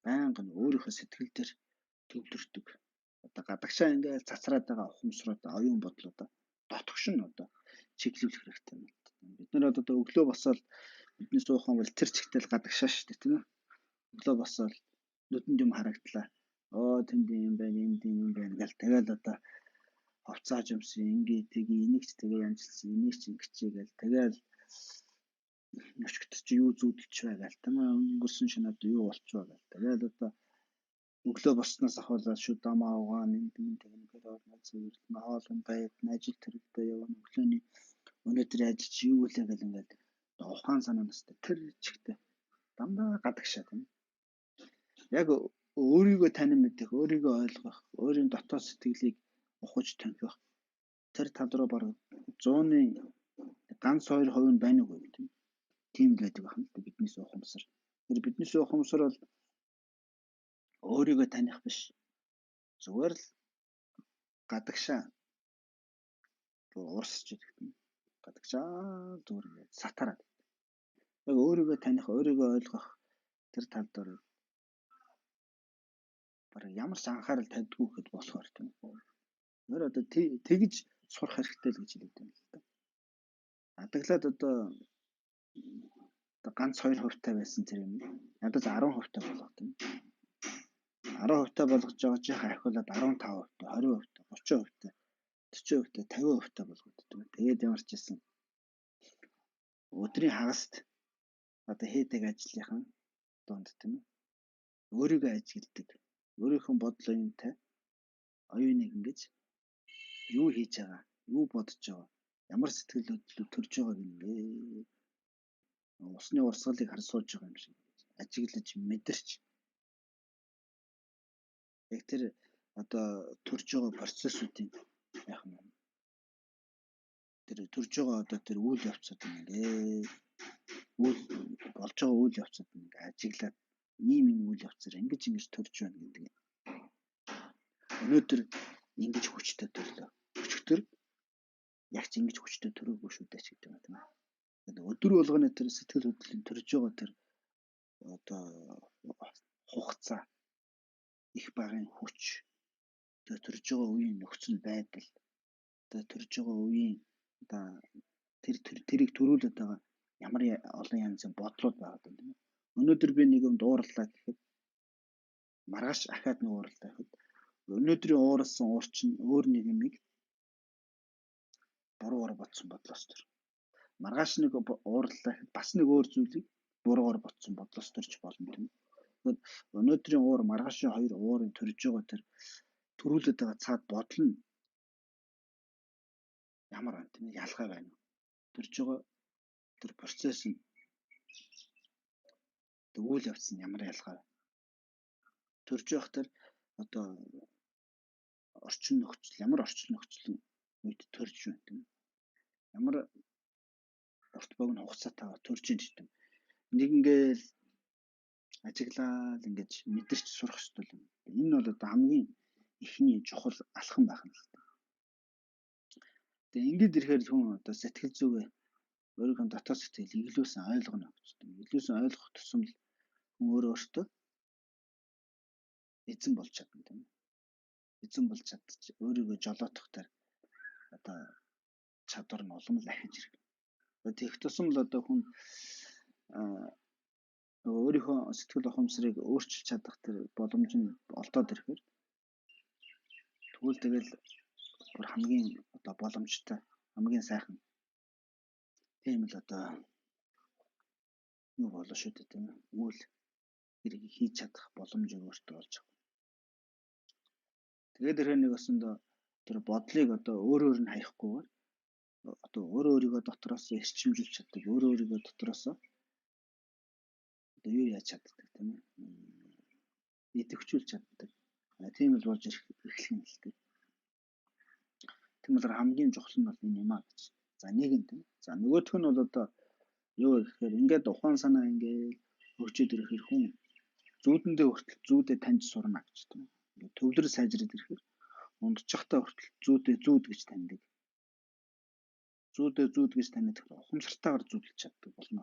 байнга өөрийнхөө сэтгэл дээр төвлөрдөг. Одоо гадагшаа ингээд цацраад байгаа ухамсарууд оюун бодлоо дотгошин одоо чиглүүлэх хэрэгтэй юм. Бид нар одоо өглөө босоод бидний суухан бол тэр чигтэл гадагшаа шүү дээ тийм ээ. Өглөө босоод нүдэнд юм харагдлаа. Тэнд юм байна, энд юм байна гэл тэгэл одоо хувцааж юмсан ингээ тэгээ энийг ч тэгээ ямжилсан энийг ч ингэчээ гэл тэгэл өчгтөр чи юу зүүдэлч байгаа л тийм ээ өнгөрсөн шинэ одоо юу болчихоо гэл тэгэл одоо өглөө босноос ахуулаад шүд амаа угаан энэ тэгнэхээр орно зөвөрлөн хоолн байд ажил төрөлдөө явна өглөөний өнөөдөр ажил чи юу вэ гэл ингээд ухаан санаанаас тэр чигтээ дандаа гадагшаа тийм яг өөрийгөө танин мэдэх өөрийгөө ойлгох өөрийн дотоод сэтгэлийг ухаж тонхих тэр тал руу бараг 100-ны ганц 2% нь байна уу тийм тийм байдаг байна л да биднээс ухамсар. Тэр биднээс ухамсар бол өөрийгөө таних биш. Зүгээр л гадагшаа уурсч идэх юм. Гадагшаа зүгээр ингээд сатараад. Яг өөрийгөө таних, өөрийгөө ойлгох тэр тал дээр бараг ямар ч анхаарал тавьдгүй гэхэд болохоор тийм. Өөр одоо тэгж сурах хэрэгтэй л гэж хэлээд байна л да. Адаглаад одоо ганц 2% таа байсан тэр юм. Ядаж 10% таа болгох тийм. 10% таа болгож байгаа чи хайхуулаад 15% таа, 20% таа, 30% таа, 40% таа, 50% таа болгоод тийм. Тэгээд ямар ч гэсэн өдрийн хагаст одоо хийдэг ажлынхаа донд тийм ээ. Өөрийгөө ажигладаг. Өөрийнхөө бодол оюунтай оюуныг ингэж юу хийж байгаа, юу бодож байгаа, ямар сэтгэлөдлөл төрж байгааг ингээ усны урсгалыг хар сууж байгаа юм шиг ажиглаж мэдэрч яг тэр одоо төрж байгаа процессуудын яах юм тэр төрж байгаа одоо тэр үйл явцууд ингээ үйл болж байгаа үйл явцууд ингээ ажиглаад ийм үйл явцаар ингэж төрж байна гэдэг. Өнөөдөр ингэж хүчтэй төрлөө. Өчигдөр яг ч ингэж хүчтэй төрөөгүй шүү дээ ч гэдэг юм байна. Өдөр болгоны тэр сэтгэл хөдлөлийн төрж байгаа тэр одоо хугацаа их багын хүч тэр төрж байгаа үеийн нөхцөл байдал тэр төрж байгаа үеийн одоо тэрийг төрүүлээд байгаа ямар олон янзын бодлууд байгаа юм. Өнөөдөр би нэг юм дуурлаа гэхэд маргааш ахаад нэг уурлаа гэхэд өнөөдрийн уурсан уур чинь өөр нэг юмыг буруугаар бодсон бодлоос төр. Маргааш нэг уурлаа гэхэд бас нэг өөр зүйлийг буруугаар бодсон бодлоос төрж болно тийм. Өнөөдрийн уур маргаашийн хоёр уурын төрж байгаа тэр төрүүлээд байгаа цаад бодол нь ямар байна тийм ээ ялгаа байна. Төрж байгаа тэр процесс нь үйл явц нь ямар ялгаа вэ? Төрж байхдаа одоо орчин нөхцөл ямар орчин нөхцөл үед төрж байна тийм ээ. Ямар урт богино хугацаатайгаар төрж ийн гэдэг. Нэг ингээл ажиглаад ингэж мэдэрч сурах хэрэгтэй юм. Энэ бол одоо хамгийн ихний чухал алхам байх нь л та. Тэгээ ингэж ирэхээр хүн одоо сэтгэл зүгээ өөрийнхөө дотоод сэтгэл иглүүлсэн ойлгоно гэж байна. Иглүүлсэн ойлгох тусам л хүн өөртөө эзэн болж чадна тийм. Эзэн болж чадчих. Өөрийгөө жолоодох тэр одоо чадвар нь улам л ахиж ирэх. Тэгэх тусам л одоо хүн өөрийнхөө сэтгэл ухамсарыг өөрчилж чадах тэр боломж нь олдоод ирэхээр тэгвэл тэгэл бүр хамгийн одоо боломжтой хамгийн сайхан тийм л одоо юу болоо шүү дээ тийм ээ. Үйл хэрэг хийж чадах боломж өөртөө олж авах. Тэгээд тэрхээ нэг өсөндөө тэр бодлыг одоо өөрөөр нь хаяхгүйгээр одоо өөрийгөө дотроос эрчимжүүлж чаддаг, өөрийгөө дотроос одоо юу яаж чаддаг тийм ээ. Идэвхжүүлж чаддаг. Тийм л болж эхлэх юм л дээ. Тэгмээр хамгийн чухал нь бол энэ юм аа гэж. За нэг юм тийм. За нөгөөх нь бол одоо юу гэхээр ингээд ухаан санаа ингээд хөгжөөд ирэхээр хүн зүүдэндээ хүртэл зүүдээ таньж сурна гэж тийм. Төвлөр сайжраад ирэхээр унтчихтай хүртэл зүүдээ зүүд гэж таньдаг. Зүүдээ зүүд гэж таниад ухамсартайгаар зүүдэлж чаддаг болно.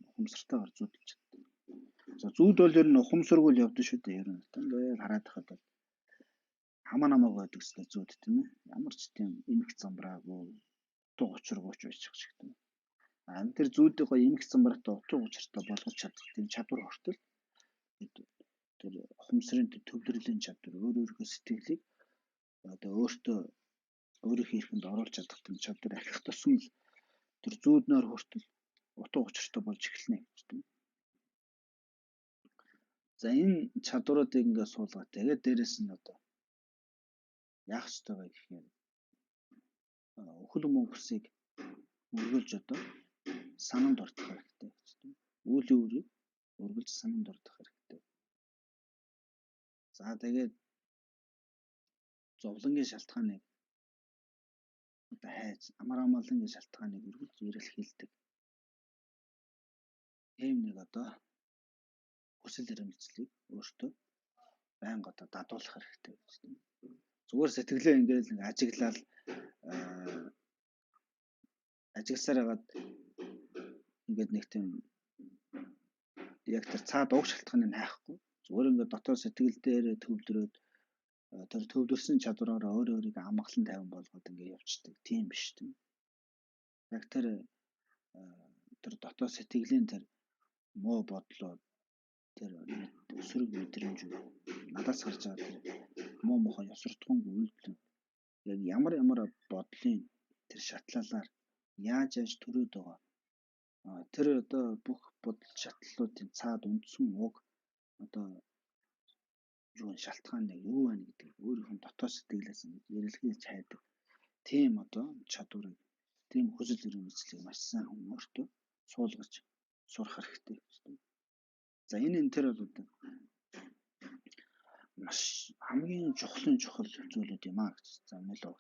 Ухамсартайгаар зүүдэлж чаддаг. За зүүд бол ер нь ухамсаргүй явдаг шүү дээ ер нь. Ингээд хараад тахад бол хамаа намаагүй байдаг гэсэн зүүд тийм ээ. Ямар ч тийм эмх замбраагүй утга учиргүй ч байж шиг тийм. Тэр зүүдийг гоё эмх замбраатай утга учиртай болгож чадах тийм чадвар хүртэл тэр ухамсарын төвлөрлийн чадвар өөрийнхөө сэтгэлийг одоо өөртөө өөрийнхөө эрхэнд оруулж чадах тийм чадвар ахих тусам л тэр зүүднөр хүртэл утга учиртай болж эхэлнэ гэж тийм. За энэ чадваруудыг ингээд суулгаад тэгээд дээрэс нь одоо яах ёстой вэ гэхээр өхөл мөнгөсийг өргөлж одоо санамд ордох хэрэгтэй гэж тийм. Үүлийн үрийг өргөлж санамд ордох хэрэгтэй. За тэгээд зовлонгийн шалтгааныг одоо хайж амар амгалангийн шалтгааныг өргөлж ирэл хилдэг. Ийм нэг одоо хүсэл эрмэлзлийг өөртөө байнга одоо дадуулах хэрэгтэй гэж тийм. Зүгээр сэтгэлээ ингээд нэг ажиглал ажигласаар хагаад ингээд нэг тийм яг тэр цаад уг шалтгааныг хайхгүй зүгээр ингээд дотоод сэтгэл дээр төвлөрөөд тэр төвлөрсөн чадвараараа өөрийгөө амгалан тайван болгоод ингээд явцдаг тийм биш тийм. Яг тэр дотоод сэтгэлийн тэр муу бодлоо тэр өсрөг мэдрэмж надаас гарч байгаа тэр муу мохоо ёсрдгонгүй үйлдэл яг ямар бодлын тэр шатлалаар яаж төрөөд байгаа тэр одоо бүх бодол шатлалуудын цаад үндсэн уг одоо юу шалтгаан юу байна гэдэг өөрийнхөө дотоод сэтгэлээс ярилхийлж хайдаг тийм одоо чадварыг тийм хүсэл эрмэлзлийг маш сайн өөртөө суулгаж сурах хэрэгтэй гэсэн. За энэ тэр бол одоо маш хамгийн чухал зүйлүүд юм аа гэж замлаа.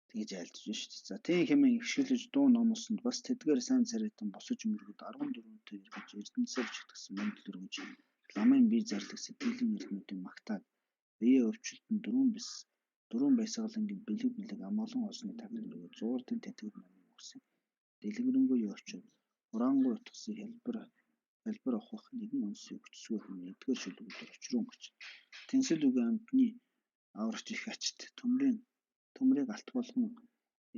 Тэгж айлдж байна шүү дээ. За тийм хэмээн ихшгэлж дуу номосонд бас тэдгээр сайн царайтан босож мөргөд 14-т эргэж эрдэнэсээр чигтгсэн мэндэл өргөж ламын бие зарлах сэтгэлийн эрдэмтдийн магтаад бие өвчлөлтөнд дөрвөн баясгалангийн бэлэг амгалан олсны тагныг өргөж зуурдын тэтгэвэр намын өгсөн. Дэлгэрэнгүй явчид хураангуй утгсан хэлбэр авах нэгэн өнсөй хүчсгүй хүн эдгээр шүлгүүдээр очрон гэж. Тэнцэл үгүй амтны аврагч их ачт төмрийг алт болгон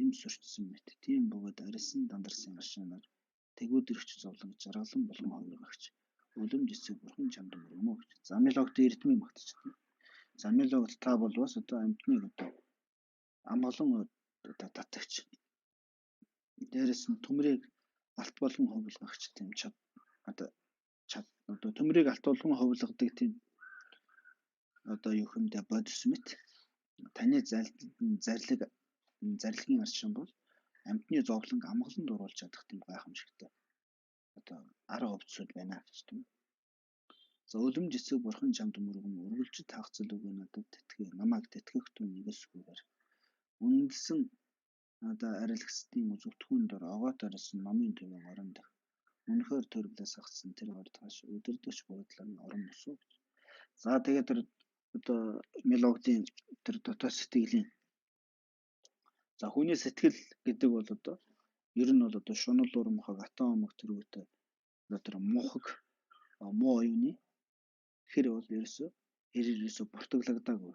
эм сурчсан мэт тийм бөгөөд арилсан дандарсан машинаар тэгүүд ирэх зовлон жаргалан болгон ховрогч үлэм жисэг бурхан чамд өргөмөө гэж. Замилогт эрдмийн магтчихсан. Замилогт та бол бас одоо амтныг одоо амгалан одоо татагч. Дээрээс нь төмрийг алт болгон ховлгогч тийм одоо төмрийг алт болгон ховлгодог тийм одоо юу хэмдэ бодис мэт таны зарлагын арчим бол амьтны зовлонг амгалан дуруулж чадах тийм гайхамшигтай одоо арга өвчсүүд байна гэж тийм. За үлэмж эцэг бурхан чамд мөргөн үргэлж таахцал үг надад тэтгэе намайг тэтгэх түн нэгсгүйгээр үндэсэн одоо арилгасдын үзэгдэхүүн дор огоот арилсан номын төвийн оронд үнэхээр төрөлөөс агцсан тэр ордгаш өдөрдөж буудлан орон босуу. За тэгээд тэр одоо мелодийн тэр дотоод сэтгэлийн за хүний сэтгэл гэдэг бол одоо ер нь бол одоо шунал урамхаг атом омог төрөөтэй одоо мухаг муу оюуны хэр бол ерөөсө бүртгэлэгдээгүй.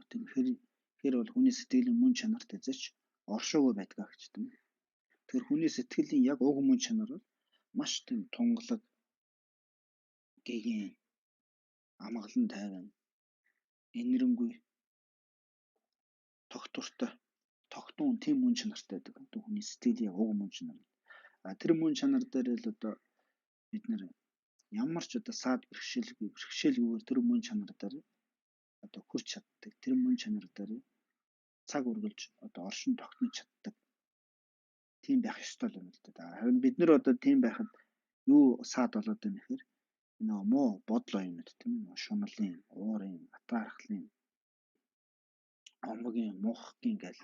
Тэр бол хүний сэтгэлийн мөн чанарт эзэж оршоогүй байдгаа гэж тийм. Тэр хүний сэтгэлийн яг уг мөн чанар бол маш тийм тунгалаг гэгийн амгалан тайван энэрэнгүй тогтвортой тогтун тийм мөн чанартай байдаг. Одоо хүний сэтгэлийн уг мөн чанар. Тэр мөн чанар дээр л одоо бид нэр ямар ч одоо саад бэрхшээлгүйгээр тэр мөн чанар дээр одоо хүрч чаддаг. Тэр мөн чанар дээр цаг үргэлж одоо оршин тогтнож чаддаг. Тийм байх ёстой юм л да. Харин бид нар одоо тийм байхад юу саад болоод байна гэхээр нөө муу бодол оюунууд тийм үү? Шуналын, уурын, атаархлын, омгийн, мухгийн гэл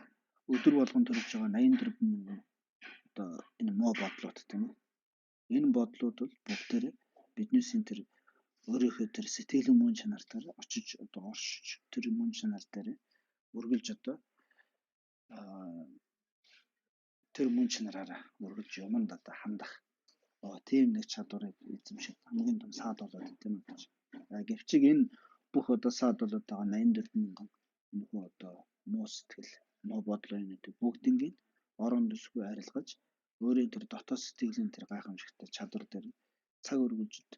өдөр болгон төрж байгаа 84 мянган одоо энэ муу бодлууд тийм үү? Энэ бодлууд бол бүгдээрээ биднээс тэр өөрийнхөө тэр сэтгэлийн мөн чанар дээр очиж одоо оршиж тэр мөн чанар дээр үргэлж одоо тэр мөн чанараараа үргэлж юмд одоо хандах тийм нэг чадварыг эзэмших хамгийн том саад болоод тийм үү гэж. Гэвчиг энэ бүх одоо саад болоод байгаа 84 мянган нөхөө одоо муу сэтгэл, муу бодлоо нэг бүгднийг орон төсгүй арилгаж өөрийн тэр дотоод сэтгэлийн тэр гайхамшигтай чадвар дээр цаг үргэлжид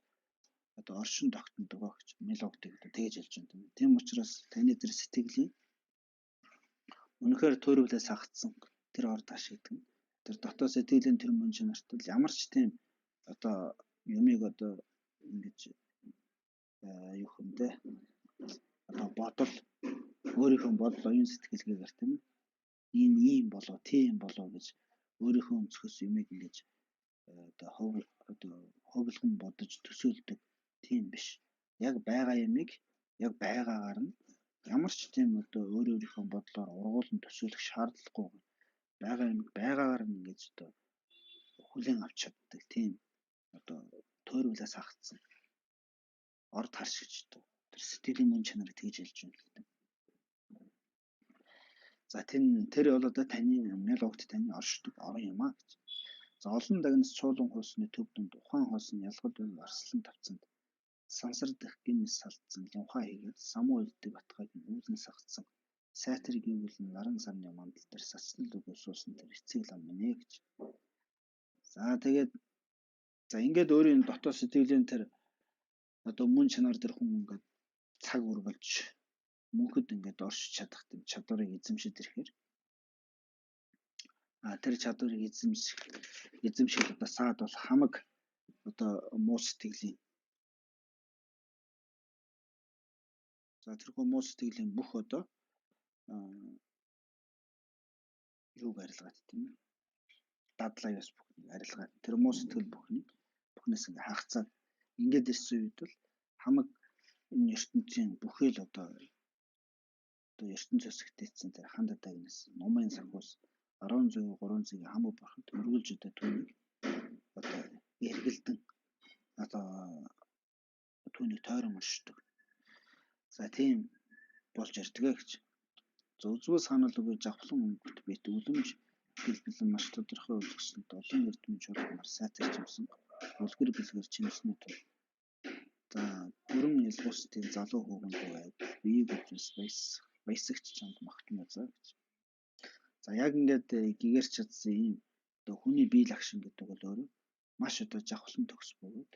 одоо оршин тогтнодог гэж мелодиг тэгж хэлж байна. Тийм учраас таны тэр сэтгэлийн үнэхээр төрөвлөөс агцсан тэр орд ашигдаг. Тэр дотоод сэтгэлийн тэр мөн чанарт л ямар ч тийм одоо юмыг одоо ингэж юу хэмдэ одоо бодол өөрийнхөө бодол оюун сэтгэлгээгээр тийм энэ ийм болоо тийм болоо гэж өөрийнхөө өнцгөөс юмыг ингэж одоо ховлгон бодож төсөөлдөг тийм биш. Яг байгаа юмыг яг байгаагаар нь ямар ч тийм одоо өөрийнхөө бодлоор ургуулсан төсөөлөх шаардлагагүй байгаа юмыг байгаагаар нь ингэж одоо хүлээн авч чаддаг тийм одоо төөрвлөөс агцсан орд харшигчдаг тэр сэтгэлийн мөн чанарыг тэгж хэлж байна л дээ. За тэр бол одоо таны мелодид таны оршдог орон юм аа гэж. За олон дагнас чуулган хуусны төв дунд ухаан хоосон ялгал үе арслан тавцанд сансардах гимс салдсан лунхаа хийгээд самуу илдэг батгайг үүлнэс агцсан сайтар гэвэл наран сарны мандал дээр сацсан л үгүй суусан тэр эцэг лам минь гэж. За тэгээд за ингээд өөрийн дотоод сэтгэлийн тэр одоо мөн чанар дээр хүн ингээд цаг үргэлж мөнхөд ингээд оршиж чадах тийм чадварыг эзэмшиж ирэхээр тэр чадварыг эзэмших одоо саад бол хамаг одоо муу сэтгэлийн за тэрхүү муу сэтгэлийн бүх одоо юуг арилгаад тийм ээ дадлаас бүхнийг арилгаад тэр муу сэтгэл бүхнээс ингээ хагацаад ингээд ирсэн үед бол хамаг энэ ертөнцийн бүхэл одоо ертөнц зэсгтээсэн тэр хандад дагнаас номын санхус 10 300 хамаг бурхад өргөлж одоо түүнийг одоо эргэлдэн одоо түүнийг тойрон уншдаг. За тийм болж ирдэг гэж. Зөвзгөө санал өгөө завхлан өнгөлт бит үлэмж хэлбэлэн маш тодорхой үзэсгэлэнт олон эрдэмж болгомоор сайтарч юмсан үлгэр бэлгэр чимсний тул. За бүрэн ялгуустын залуу хүүгэн байв. Биеийг үзүүлс баясагч чамд магтмаа за гэж. За яг ингээд гэгэрч чадсан ийм одоо хүний бие лагшин гэдэг бол өөрөө маш одоо завхлан төгс бөгөөд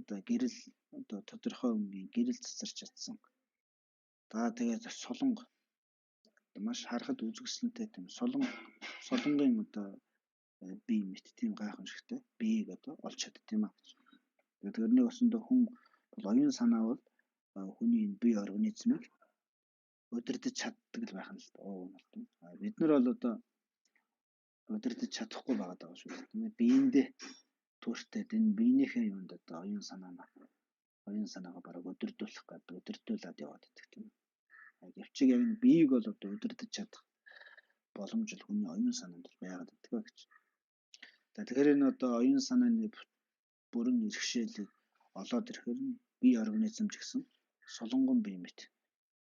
одоо гэрэл одоо тодорхой өнгийн гэрэл цацарч чадсан. За тэгээд солонго маш харахад үзэсгэлэнтэй тийм солонгын одоо бие мэт тийм гайхамшигтай биеийг одоо олж чаддаг юм аа гэж. Тэрний өсөндөө хүн бол оюун санаа бол хүний бие организмыг удирдах чаддаг л байх нь л доо юм. Бид нар бол одоо удирдах чадахгүй байгаад байгаа шүү дээ. Биеиндээ тууштай энэ биенийхээ юунд одоо оюун санаагаа бараг удирдуулах гэдэг удирдуулад яваад идэх тийм. Гэвчиг яг энэ биеийг бол одоо удирдах чадах боломж л хүний оюун санаанд байгаад идэх гэж. За тэгэхээр энэ одоо оюун санааны бүрэн иргэшээлийг олоод ирэхээр нь бие организм ч гэсэн солонгон бие мэт.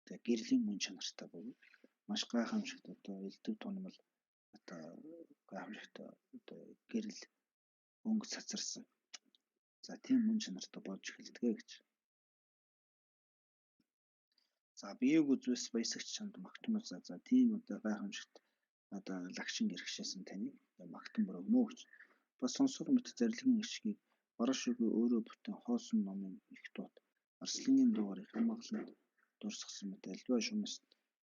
Тэгээ гэрлийн мөн чанартай бөгөөд маш гайхамшигт одоо элдв тунмал одоо гайхамшигт одоо гэрэл өнгө цацарсан. За тийм мөн чанартай болж эхэлдэг гэж. За биеийг үзвэс баясагч чамд магтмал за тийм одоо гайхамшигт одоо лагшин гэрхшээсэн таныг магтан бүрөө мөө гэж. Бас сонсох мэт зарилгын ишгийг Барашгүй өөрөө бүтэн хоосон номын их дут Арслангийн дуугарыг хамгаалалт дурсгасан мэт альва шумс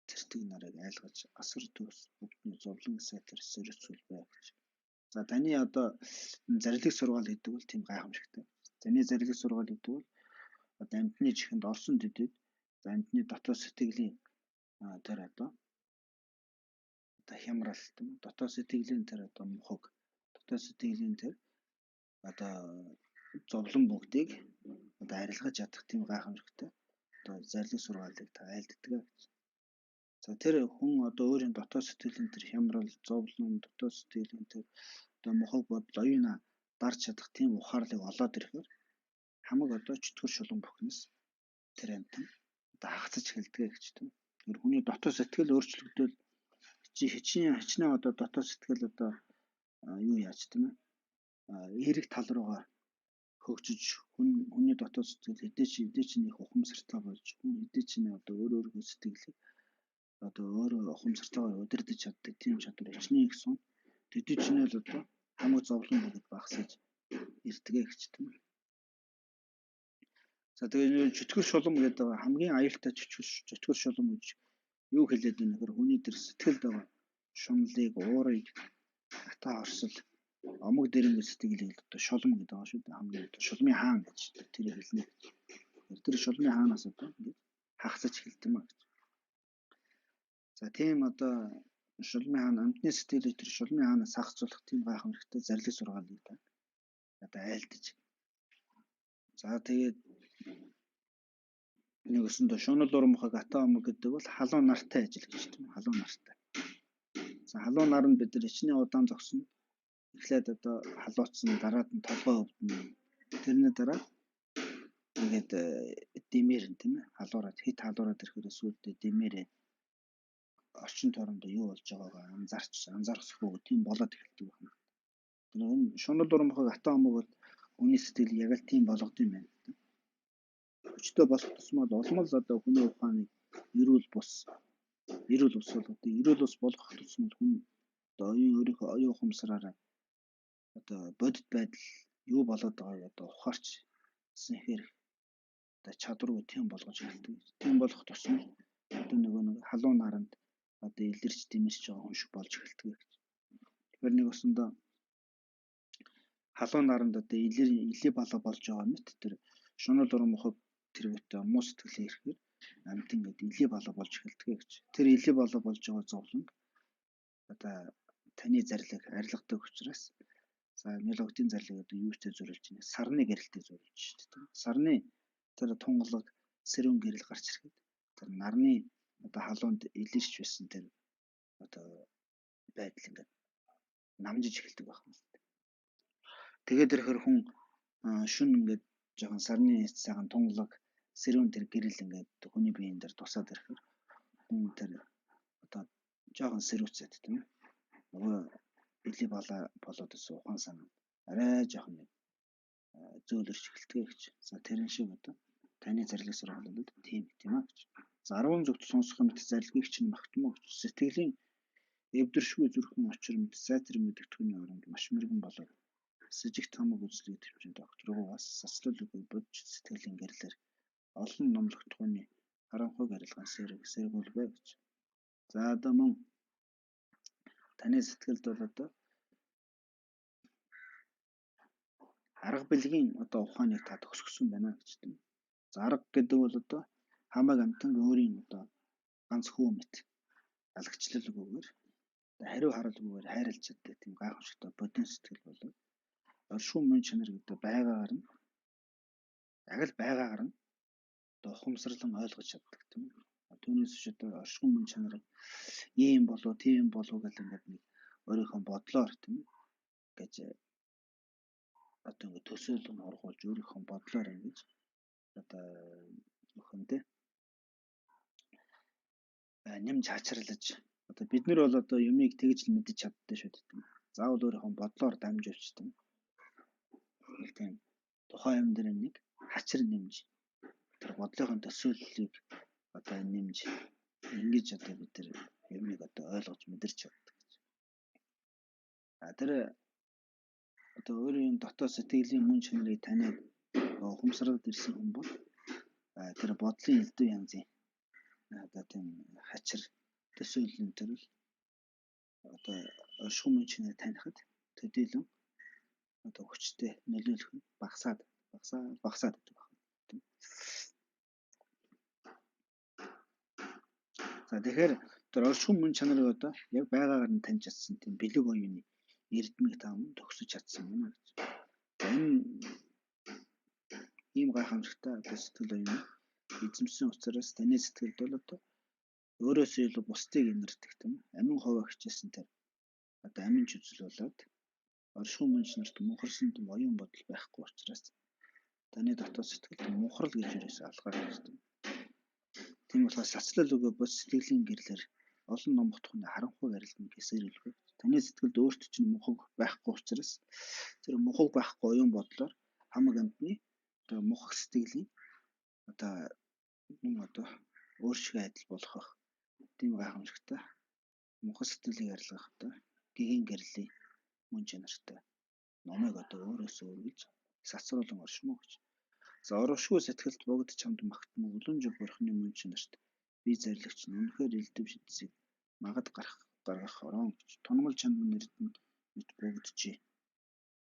тэртэг нарыг айлгаж асар төгс бүгдний зовлон сайтар сэрцүүл бай гэж. За таны одоо зарилэг сургаал гэдэг бол тийм гайхамшигтай. Таны зарилэг сургаал гэдэг бол одоо амьтны чихэнд орсон төдөд за амьтны дотоод сэтгэлийн тэр одоо хямралт дотоод сэтгэлийн тэр одоо мухаг дотоод сэтгэлийн тэр одоо зовлон бүгдийг одоо арилгаж чадах тийм гайхамшигтай одоо зарилэг сургаалыг та айлддаг гэж. За тэр хүн одоо өөрийн дотоод сэтгэлийн тэр хямрал, зовлон, дотоод сэтгэлийн тэр одоо мухаг бодол оюуна дарж чадах тийм ухаарлыг олоод ирэхээр хамаг одоо чөтгөр шулуун бүхнээс тэр амтан одоо хагацж эхэлдэг гэж тийм. Тэр хүний дотоод сэтгэл өөрчлөгдөөл хичнээн одоо дотоод сэтгэл одоо юу яаж тийм ээ эерэг тал руугаа хөгжиж хүний дотоод сэтгэл хэдий ч нэг ухамсартай болж хэдий ч одоо өөрийнхөө сэтгэлийг одоо өөрөө ухамсартайгаар удирдах чаддаг тийм чадвар хичнээн их сон хэдий ч л одоо хамаг зовлон бүгд багасаж ирдэг гэж тийм. За тэгээд чөтгөр шулам гэдэг хамгийн аюултай чөтгөр шулам гэж юу хэлээд байна гэхээр хүний тэр сэтгэлд байгаа шунлыг, уурыг, хата орсол, омог дэрэнг сэтгэлийг одоо шулам гэдэг байгаа шүү дээ. Хамгийн шулмын хаан гэж тэр хэлнэ. Тэр шулмын хаанаас одоо ингээд хагасж эхэлдэг юм аа гэж. За тийм одоо шулмын хаан амтны сэтгэлийг тэр шулмын хаанаас хагасуулах тийм гайхамшигтай зарилэг сургаалыг та одоо айлдаж. За тэгээд нэгсэндээ шунал урамхаг ата омог гэдэг бол халуун нартай ажил гэж тийм халуун нартай. За халуун наранд бид нар хичнээн удаан зогсно. Эхлээд одоо халууцсан дараад нь толгой өвднө. Тэрний дараа ингээд дэмэрэн тийм ээ халуураад хит халуураад ирэхээр сүүлдээ дэмэрээ орчин тойронд юу болж байгаагаа анзаарахгүй тийм болоод эхэлдэг байна. Тэр шунал урамхаг ата омог бол хүний сэтгэл яг л тийм болгод юм байна. Өчтөө болох тусмаа улмал одоо хүний ухааныг эрүүл бус бол одоо эрүүл бус болгох тусмал хүн одоо өөрийнхөө оюун ухамсараараа одоо бодит байдал юу болоод байгааг одоо ухаарч сэхэр одоо чадваргүй тийм болгож эхэлдэг. Тийм болох тусмал одоо нэг халуун наранд одоо илэрч дэмэрч байгаа хүн шиг болж эхэлдэг гэж. Тэгэхээр нэг өсөндөө халуун наранд одоо илээ бала болж байгаа мэт тэр шунал урамхаг тэр үедээ муу сэтгэлээ ирэхээр амьд ингээд илээ бала болж эхэлдэг гэж. Тэр илээ бала болж байгаа зовлон одоо таны зарлиг арилгадаг учраас за мелодийн зарлиг одоо юутэй зөрүүлж байна? Сарны гэрэлтэй зөрүүлж шүү дээ. Сарны тэр тунгалаг сэрүүн гэрэл гарч ирэхэд тэр нарны одоо халуунд илэрч байсан тэр одоо байдал ингээд намжиж эхэлдэг байх юм. Тэгээд ирэхээр хүн шүн ингээд жоохон сарны цагаан тунгалаг сэрүүн тэр гэрэл ингээд хүний биеийн дээр тусаад ирэхээр хүн тэр одоо жоохон сэрүүцээд тийм ээ. Нөгөө илээ бала болоод исэн ухаан санаа арай жоохон нэг зөөлрч эхэлдэг гэж. За тэрэн шиг одоо таны зарлиг сургаалууд тийм аа гэж. За 10 зөвхт сонсох мэт зарилгыг чинь магтмаа гэж. Сэтгэлийн эвдэршгүй зүрхэн очир мэт сайтар мэдгэдэгний оронд маш мэрэгэн болоод сэжиг тамаг үзлийг төвчөнд докторгоос саслуулгүй бодж сэтгэлийн гэрлэр олон номлогдохны харанхуйг арилгаан сэргүүлбэ гэж. За одоо мөн таны сэтгэлд бол одоо арга билгийн одоо ухааныг та төгсгсөн байна гэж тийм. За арга гэдэг бол одоо хамаг амтан өөрийн одоо ганц хүү мэт алгчлалгүйгээр хариу харалгүйгээр хайрлаж чаддаг тийм гайхамшигтай бодит сэтгэл болов. Оршихуй мөн чанар гэдэг байгаагаар нь яг л байгаагаар нь одоо ухамсарлан ойлгож чаддаг тийм. Түүнээс биш одоо оршихуй мөн чанар ийм болов тийм болов гэх ингээд нэг өөрийнхөө бодлоор тийм гэж одоо ингээд төсөөлөн ургуулж өөрийнхөө бодлоор ингэж одоо нөхөндөө нэмж хачирлаж одоо бид нар бол одоо юмыг тэгж л мэдэж чаддсан шүү дээ. Заавал өөрийнхөө бодлоор дамжуулж тийм. Тийм тухайн юм дээр нэг хачир нэмж тэр бодлогын төсөөллийг одоо нэмж ингэж одоо бид нар юмыг одоо ойлгож мэдэрч чаддаг гэж. Тэр одоо өөрийн дотоод сэтгэлийн мөн чанарыг таниад ухамсарлаад ирсэн хүн бол тэр бодлын элдв янзын одоо тийм хачир төсөөллийн төрөл одоо оршихуй мөн чанарыг танихад төдийлөн одоо хүчтэй нөлөөлөх нь багасаад байдаг байна. За тэгэхээр тэр оршихуй мөн чанарыг одоо яг байгаагаар нь таньж чадсан тийм бэлэг оюуны эрдмийг таам төгсөж чадсан байна гэж. За энэ ийм гайхамшигтай одоо сэтгэл оюун эзэмсэн учраас таны сэтгэлд бол одоо өөрөөсөө илүү бусдыг инэрдэг тийм амин ховоо хичээсэн тэр одоо амин жүзлүүлээд оршихуй мөн чанарт мунхарсан тийм оюун бодол байхгүй учраас таны дотоод сэтгэл мунхрал гэж юусоо алгаар байна. Тийм болохоор сацлал өгөө бос сэтгэлийн гэрлэр олон ном утганы харанхуй гарилдан гэсэрэлгүй. Таны сэтгэлд өөрт чинь мунхаг байхгүй учраас тэр мунхаг байхгүй оюун бодлоор хамаг амьтны одоо мунхаг сэтгэлийн одоо өөршгөө адил болгох тийм гайхамшигтай мунхаг сэтгэлийг арилгах одоо гэгийн гэрлийн мөн чанартай номыг одоо өөрөөсөө үргэлж сацруулан оршимо гэж. За оршихуй сэтгэлд богд чамд магтмаг үлэмжиг бурхны мөн чанарт би зарлагч нь үнэхээр элдэв шидсийг магад гаргах орон гэж тунмал чамд нэрдэнд мэт богдчихий.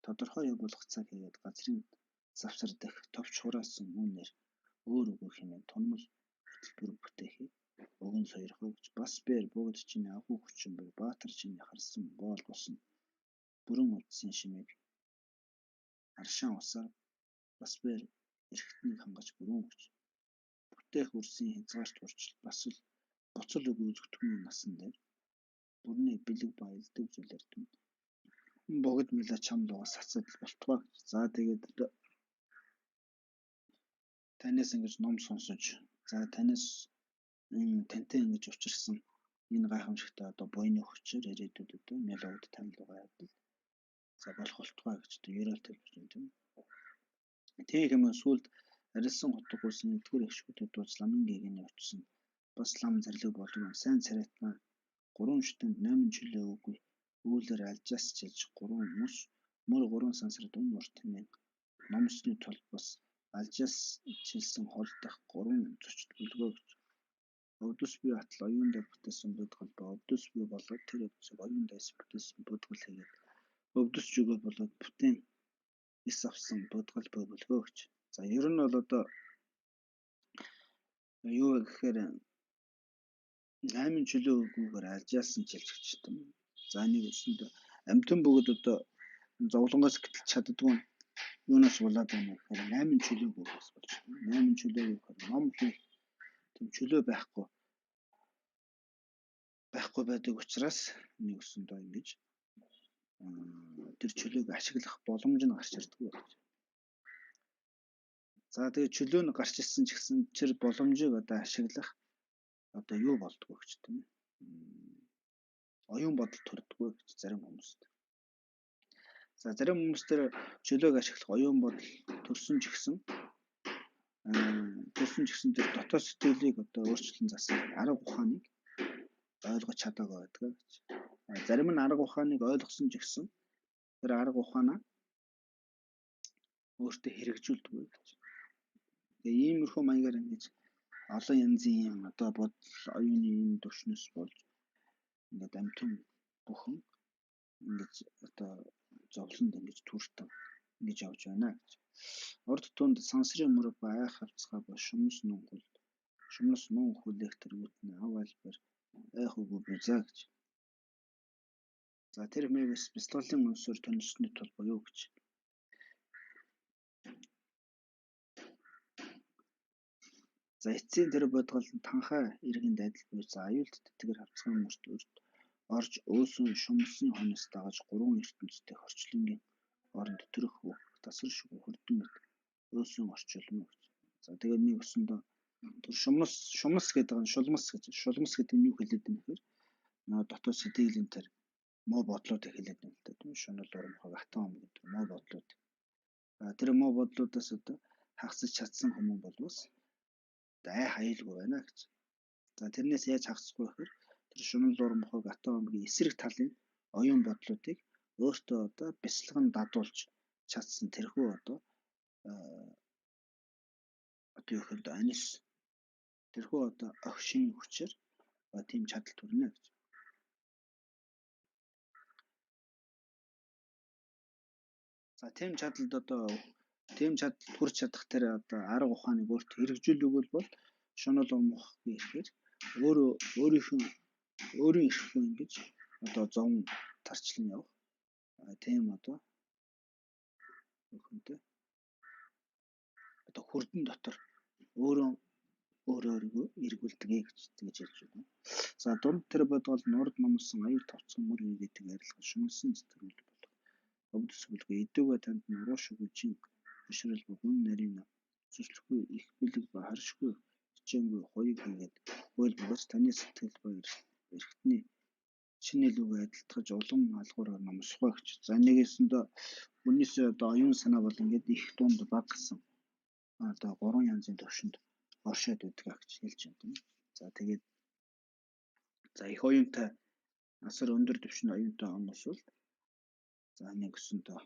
Тодорхой явуулах цаг хийгээд газрын завсар дэх товч хураасан үнээр өөр өгөх хэмээн тунмал хөтөлбөр бүтээхийг өгөн сойрхоо гэж бас бээр богд чинь агуу хүчин бай баатар чинь харсан боол босно бүрэн утсын шимийг аршаан усаар бас бээр эрхтнийг хангаж бүрэн өгч бүтээх үрсийн хязгаарт хүрчил бас л буцал өгүүлэх түмэн насан дээр бүрний бэлэг баялдаг зүйлэр түн богд мила чам лугас сацад болтгоо. За тэгээд танаас ингэж ном сонсож за танаас тантай ингэж учирсан энэ гайхамшигтай одоо буйны хүчээр ирээдүйд одоо мелод танилгаа явдал за болох болтгоо гэж одоо ерөөл тавьж байна тийм. Тийм юм сүлд арилсан хотог улсын эдгээр гişгүүдэд дууцламын гэгэний очсон бас лам зарлиг болгон сайн царайтнаа 3 шүтэнд 8 чөлөө үгүй үүлэр алжаас чилж 3 мөс мөр 3 сансрад урт хэмээн номсны тул бас алжаас чилсэн холдох 3 зочд бүлгөө гэж өвдөс бие атал оюундаа бүтээсэн бодгол ба өвдөс бие болоод тэр өвдөсөг оюундаас бүтээсэн бодгол хийгээд өвдөс жүгөө болоод бүтээн ис авсан бодгол бүлгөө гэж. За ер нь бол одоо юу гэхээр 8 чөлөө үгүйгээр алжаасан жилжигч юм. За нэг өсөнд амтэн бүгд одоо зовлонгоос гэтэлж чаддгүй юунаас болоод байна гэхээр 8 чөлөө үгээс болж байна. 8 чөлөө үгээр ном хийх тийм чөлөө байхгүй байдаг учраас нэг өсөндөө ингэж тэр чөлөөг ашиглах боломж нь гарч ирдэг байна. За тэгээ чөлөө нь гарч ирсэн ч гэсэн тэр боломжийг одоо ашиглах одоо юу болдгоо гэж тийм оюун бодол төрдгөө гэж зарим хүмүүст. За зарим хүмүүс тэр чөлөөг ашиглах оюун бодол төрсөн ч гэсэн тэр дотоод сэтгэлийг одоо өөрчлөн засах арга ухааныг ойлгож чадаагүй байдаг гэж. Зарим нь арга ухааныг ойлгосон ч гэсэн тэр арга ухаанаа өөртөө хэрэгжүүлдэг гэж. Тэгээ иймэрхүү маягаар ингэж олон янзын одоо бодол оюуны энэ төвшнөөс болж ингээд амтэн бүхэн ингэж одоо зовлонд ингэж түртэн ингэж явж байна гэж. Урд тунд сансрын мөр ба айх хавцгаа ба шүмс нунгал Шумнас нун хүлээх тэргүүт нь ав альбаар айх үгүй бизаа гэж. За тэр хэмээгээс бяцлаглалын үнсээр тоньсны тул буюу гэж. За эцсийн тэр бодгол нь танхаа иргэн дайдал буюу за аюулт тэтгэр хавцгаан мөрт орж өөсөн шумсан хонос дагаж гурван ертөнцтэй хорчлонгийн оронд төрөх бүх тасар шүгүү хурдан мэт өөсөн орчуулна гэж. За тэгээд нэг өсөндөө тэр шумнас гэдэг нь шулмас гэдэг нь юу хэлээд байна гэхээр дотоод сэтгэлийн тэр муу бодлууд хэлээд байна л да. Тийм шунал урамхаг атом гэдэг муу бодлууд. Тэр муу бодлуудаас одоо хагасч чадсан хүмүүс болвол ай хайлгүй байна гэж. За тэрнээс яаж хагасгүй гэхээр тэр шунал урамхаг атомгийн эсрэг талын оюун бодлуудыг өөртөө одоо бяцлаган дадуулж чадсан тэрхүү одоо юу гэхээр анис тэрхүү одоо огшин хүчээр тийм чадал төрнө гэж. За тийм чадалд одоо тийм чадал хүрч чадах тэр одоо арга ухааныг өөртөө хэрэгжүүлэх бол шунал урамхаг гэхээр өөрийн ирэхгүй ингэж одоо зовн тарчлан явах тийм одоо хөнтэй одоо хурдан дотор өөрөөрөө эргүүлдэг гэж хэлж байна. За дунд тэр бодгол нь урд номсон аюул тавцсан мөр гэдэг арилгаж шумсан зүтгэл болох. Өвд сүлгээ идэвгүй танд нь уруушгүй чин бишрэл бүгэн нарийн зүслэхгүй их бэлэг ба харшгүй хичээнгүй хоёрыг хийгээд хөл бөгөөс таны сэтгэл баяр эрхтний шинэ лүгэ адилтгаж улам алгуураар номсохгүй гэж. За нэгээсэндээ үнээсээ одоо оюун санаа бол ингээд их дунд баг гасан. Одоо 3 янзын төвшөнд оршоод байдаг гэж хэлж байна. За тэгээд за их оюунтай асар өндөр түвшний оюунтай хүмүүс бол за нэг өсөнтөө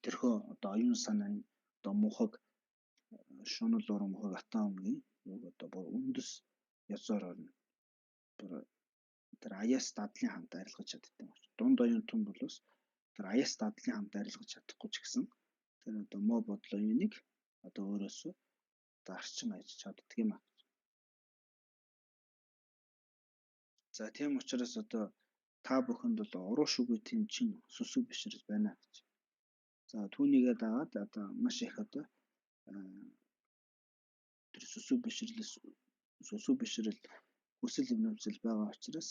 тэрхүү одоо оюун санааны одоо мухаг шунал урамхаг атомгийн одоо бүр үндэс язгаар орно. Тэр аяас дадлын хамт арилгаж чаддаг. Дунд оюутан болоос тэр аяас дадлын хамт арилгаж чадахгүй ч гэсэн тэр одоо муу бодол оюуныг одоо өөрөөсөө одоо арчин аяж чаддаг юм аа. За тийм учраас одоо та бүхэнд бол уруушгүй тийм чин сүсэг бишрэл байна гэж. За түүнийгээ дагаад одоо маш их одоо тэр сүсэг бишрэл хүсэл эмнэлзэл байгаа учраас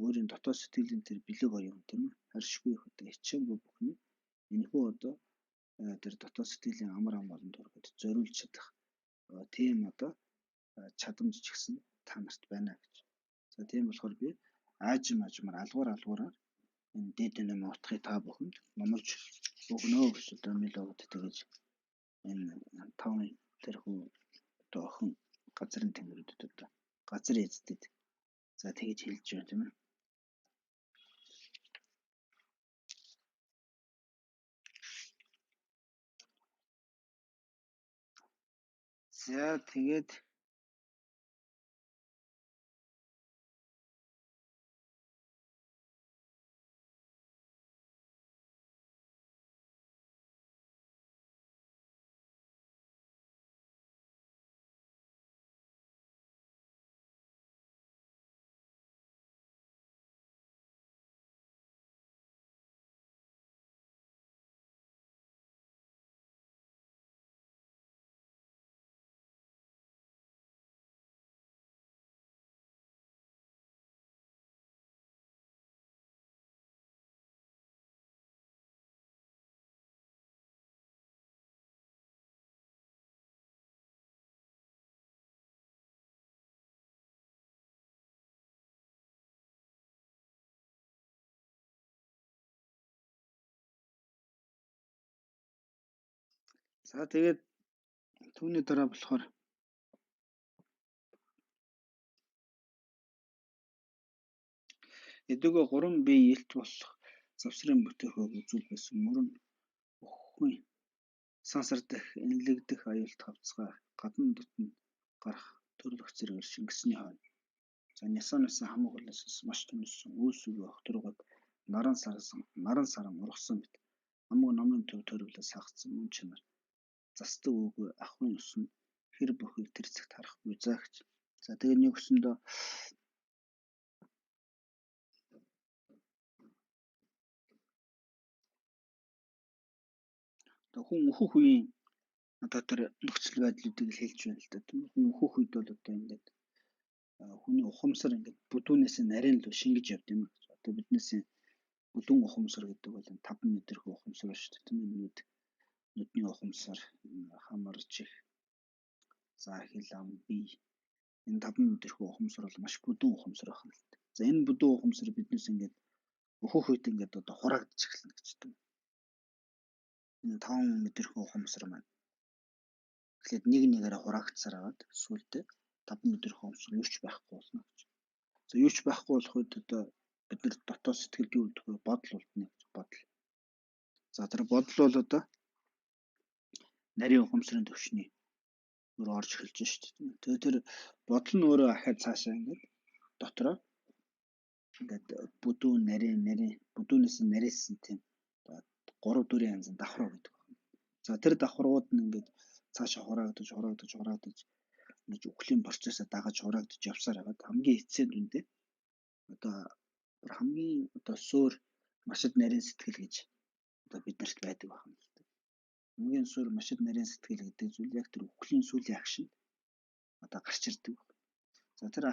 өөрийн дотоод сэтгэлийн тэр бэлэг оюун тийм ээ харшгүй их одоо хичээнгүй бүхний энэхүү одоо тэр дотоод сэтгэлийн амар амгалан дургад зориулж чадах тийм одоо чадамж ч гэсэн та нарт байна гэж. За тийм болохоор би аажмаар алгуураар энэ дээд нэмийн утгыг та бүхэнд номлож өгнө гэж одоо мэлээд тэгэж энэ тавын тэрхүү одоо охин газрын тэнгэрүүдэд одоо газар эздэд за тэгэж хэлж байна тийм ээ. За тэгээд за тэгээд түүний дараа болохоор эдгөө 3 бие илт болох завсрын бүтэөхөг үзүүл байсан мөрөн өхөхгүй сансар дэх энлэгдэх аюулт хавцгаа гадна дотн гарах төрлөх зэрэг шингэсний хойно. За нясаанаас хамаг hulаас маш төнөссөн үүсвэ огторгоод наран саран ургасан мэт хамаг номын төв төрөвлөөс хагцсан мөн чанар застдаг үгүй ахын өснө хэр бүхийг тэр цагт харахгүй заа гэж. За тэгээ нэг өсөндөө хүн өөхөх үеийн одоо тэр нөхцөл байдлуудыг л хэлж байна л да. Хүн өөхөх үед бол одоо ингээд хүний ухамсар ингээд бүдүүнээс нарийн л шингэж явд юм. Одоо биднээс бүдүүн ухамсар гэдэг бол 5 метрх ухамсар шүү дээ. Тийм нүдний ухамсар, хамар чих, за хэл ам бие энэ 5 метрх ухамсар бол маш бүдүүн ухамсар байна л да. За энэ бүдүүн ухамсар биднээс ингээд өөхөх үед ингээд одоо хураагдчих эхэлнэ гэж байна. Энэ 5 метрх ухамсар маань тэгэхээр нэг нэгээрээ хураагдсаар аваад сүултээ 5 метрх ухамсар юу ч байхгүй болно гэж. За юу ч байхгүй болох үед одоо бид нар дотоод сэтгэл юу гэдэг вэ? Бодол болтно гэж бодол. За тэр бодол бол одоо нарийн ухамсарын төвшний руу орж эхэлж шүү дээ. Тэгээ тэр бодол нь өөрөө ахаад цаашаа ингээд дотроо ингээд бүдүүнээс нарийнсан тийм 3-4 янзын давхар гэдэг байна. За тэр давхарууд нь ингээд цаашаа хураагдаж ингэж үхлийн процессыг дагаж хураагдаж явсаар хагаад хамгийн эцсийн дүндээ одоо хамгийн одоо суур машид нарийн сэтгэл гэж одоо биднэрт байдаг байна л да. Хамгийн суур машид нарийн сэтгэл гэдэг зүйл яг тэр үхлийн сүүлийн агшинд одоо гарч ирдэг байна. За тэр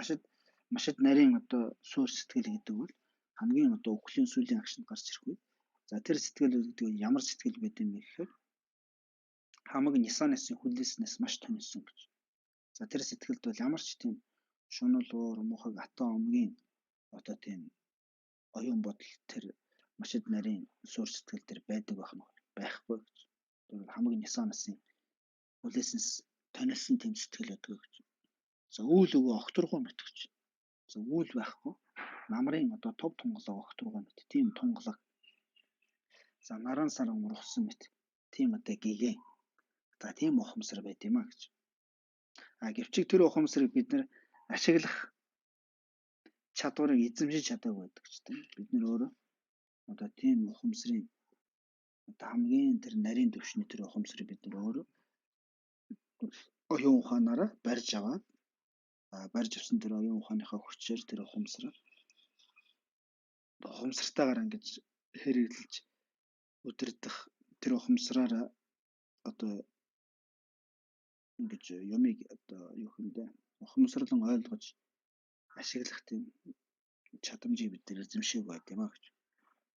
машид нарийн одоо суур сэтгэл гэдэг бол хамгийн одоо үхлийн сүүлийн агшинд гарч ирэх үед за тэр сэтгэл гэдэг нь ямар сэтгэл байд юм бэ гэхээр хамаг нисанасын хүлээснээс маш тоньсон гэж. За тэр сэтгэлд бол ямар ч тийм шунал уур мухаг атан омгийн одоо тийм оюун бодол тэр машид нарийн суур сэтгэл төр байдаг байхгүй гэж. Тэр хамаг нисанасын хүлээснээс тоньсон тийм сэтгэл байдаг гэж. За үйл өгөө огторгоо мэт гэж. За үйл байхгүй намрын одоо тов тунгалаг огторгоо мэт тийм тунгалаг. За наран саран ургасан мэт тийм одоо гэгээ. За тийм ухамсар байт юм а гэж. Гэвч тэр ухамсарыг бид нэр ашиглах чадварыг эзэмшиж чадаагүй байдаг ч тийм. Бид нэр өөрөө одоо тийм ухамсарын одоо хамгийн тэр нарийн төвшний тэр ухамсарыг бид нэр өөрөө оюун ухаанаараа барьж аваад барьж авсан тэр оюун ухааныхаа хүчээр тэр ухамсартайгаар ингэж хэрэглэж өдөрдох тэр ухамсараараа одоо ингэж юмыг одоо юу хэмдэ ухамсарлан ойлгож ашиглах тийм чадамжийг бид нэр эзэмшээг байт юм а гэж.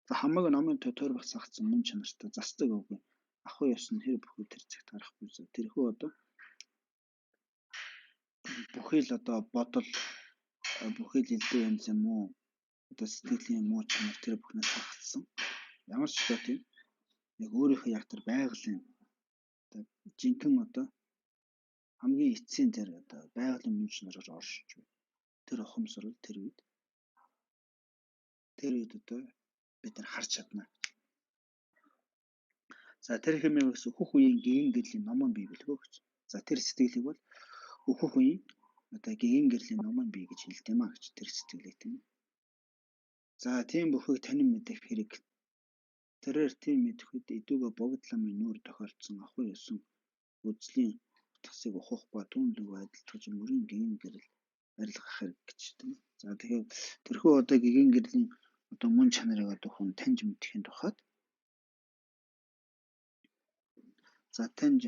За хамаг номын тойр бах сагцсан мөн чанартай застдаг үгүй ахуй ёсны хэр бүхий тэр цагт харахгүй. Тэрхүү одоо бүхий л одоо бодол бүхий л элдв янз юм уу одоо сэтгэлийн муу чанар тэр бүхнээс хагацсан. Ямар ч одоо тийм яг өөрийнхөө яг тэр байгалийн одоо жинхэнэ одоо хамгийн эцсийн тэр одоо байгалийн мөн чанараар оршиж байна. Тэр ухамсар тэр үед одоо бид нар харж чадна. За тэр хэмээгээс өөхөх үеийн гэгэн гэрлийн номон бий бэлгөө гэж. За тэр сэтгэлийг бол өөхөх үеийн одоо гэгэн гэрлийн номон бий гэж хэлдэг юм а гэж тэр сэтгэлийг тийм. За тийм бүхийг танин мэдэх хэрэг. Тэрээр тийм мэдэх үед идүүгээ богд ламын нүүр тохиолдсон ахуй ёсон үзлийн утгасыг ухах ба түүнлэг байдалдаж мөрийн гэгэн гэрэл барилгах хэрэг гэж тийм. За тэгэхээр тэрхүү одоо гэгэн гэрлийн одоо мөн чанарыг одоо хүн таньж мэдхийн тухайд за таньж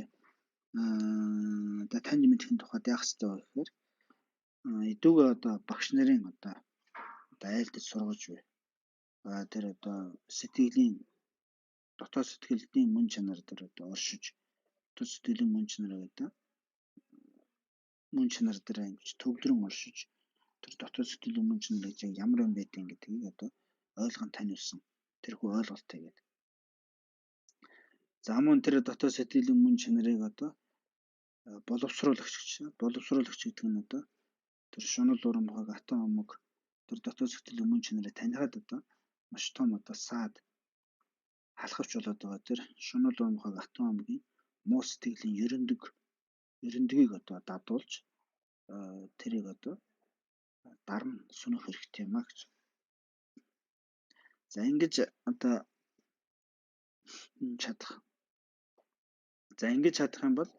мэдхийн тухайд яах ёстой вэ гэхээр идүүгээ одоо багш нарын одоо айлдаж сургаж бай. Тэр одоо сэтгэлийн дотоод сэтгэлийн мөн чанар дээр одоо оршиж дотоод сэтгэлийн мөн чанарыг одоо мөн чанар дээр ингэж төвлөрөн оршиж тэр дотоод сэтгэлийн мөн чанар гэж ямар юм байдгийг гэдгийг одоо ойлгон таниулсан. Тэрхүү ойлголттой гэдэг. За мөн тэр дотоод сэтгэлийн мөн чанарыг одоо боловсруулагч гэдэг нь одоо тэр шунал урамхаг атан омог тэр дотоод сэтгэлийн мөн чанарыг танихад одоо маш том одоо саад халахвч болоод байгаа тэр шунал урамхаг атан омгийн муу сэтгэлийн ерөндөгийг одоо дадуулж тэрийг одоо дарна сүнэх хэрэгтэй юм а гэж. За ингэж одоо чадах. За ингэж чадах юм бол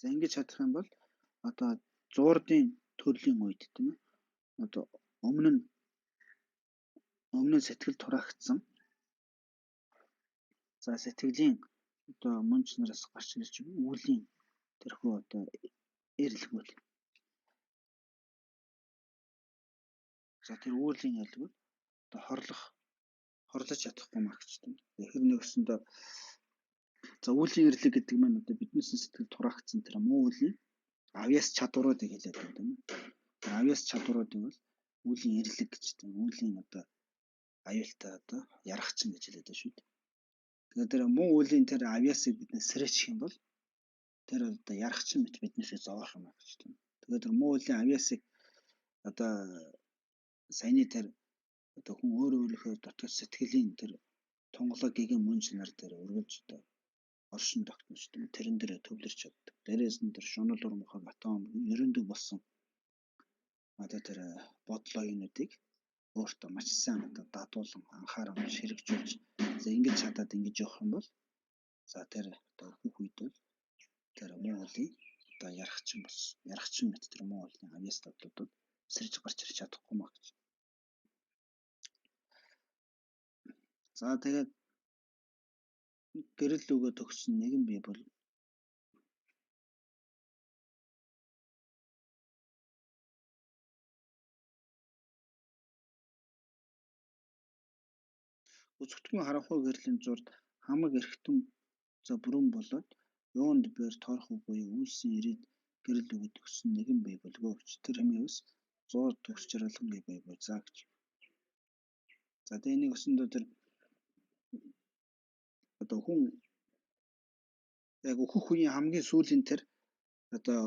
За ингэж чадах юм бол одоо зуурдын төрлийн үед тийм ээ. Одоо өмнө нь сэтгэл тураагдсан. За сэтгэлийн одоо мөн чанараас гарч ирж үүлийн тэрхүү одоо эрэлгүүл. За тэр үүлийн эрэлгүүл одоо хорлож чадахгүй маа гэж байна. Тэгэхээр нэгсэндээ за үүлийн эрлэг гэдэг маань одоо биднээс сэтгэл тураагдсан тэр муу үлийн авьяас чадваруудыг хэлээд байна тийм ээ. Авьяас чадваруудыг бол үүлийн эрлэг гэж байна. Үүлийн одоо аюултай одоо ярахчин гэж хэлээд байна шүү дээ. Тэгэхээр тэр муу үлийн тэр авьяасыг биднээс сэрээчих юм бол тэр одоо ярахчин мэт биднээсээ зовоох юм аа гэж байна. Тэгэхээр тэр муу үлийн авьяасыг одоо саяны тэр одоо хүн өөрийнхөө дотоод сэтгэлийн тэр тунгалаг гэгэн мөн чанар дээр өргөлж одоо оршин тогтнож тийм тэрэн дээр төвлөрч чаддаг. Дээрээс нь тэр шунал урмахаг атом ерөндөг болсон одоо тэр бодлогоонуудыг өөртөө маш сайн одоо дадуулан анхаарал ширэгжүүлж за ингэж чадаад ингэж явах юм бол за тэр одоо бүх үед бол тэр муу үлийн одоо ярахчин мэт тэр муу үлийн авьяас тадлуудад сэрж гарч ирж чадахгүй маа гэж. За тэгээд гэрэл өгөө төгссөн нэгэн бий бол өцгтгөн харанхуй гэрлийн зурд хамаг эрхтэн за бүрэн болоод юунд бээр торох үгүй үйлсэн ирээд гэрэл өгөө төгссөн нэгэн бий болгоо гэж тэр хэмээс 100 төгс жаргалангийн бий бой за гэж. За тэгээ нэг өсөндөө тэр одоо хүн яг өөхөх үеийн хамгийн сүүлийн тэр одоо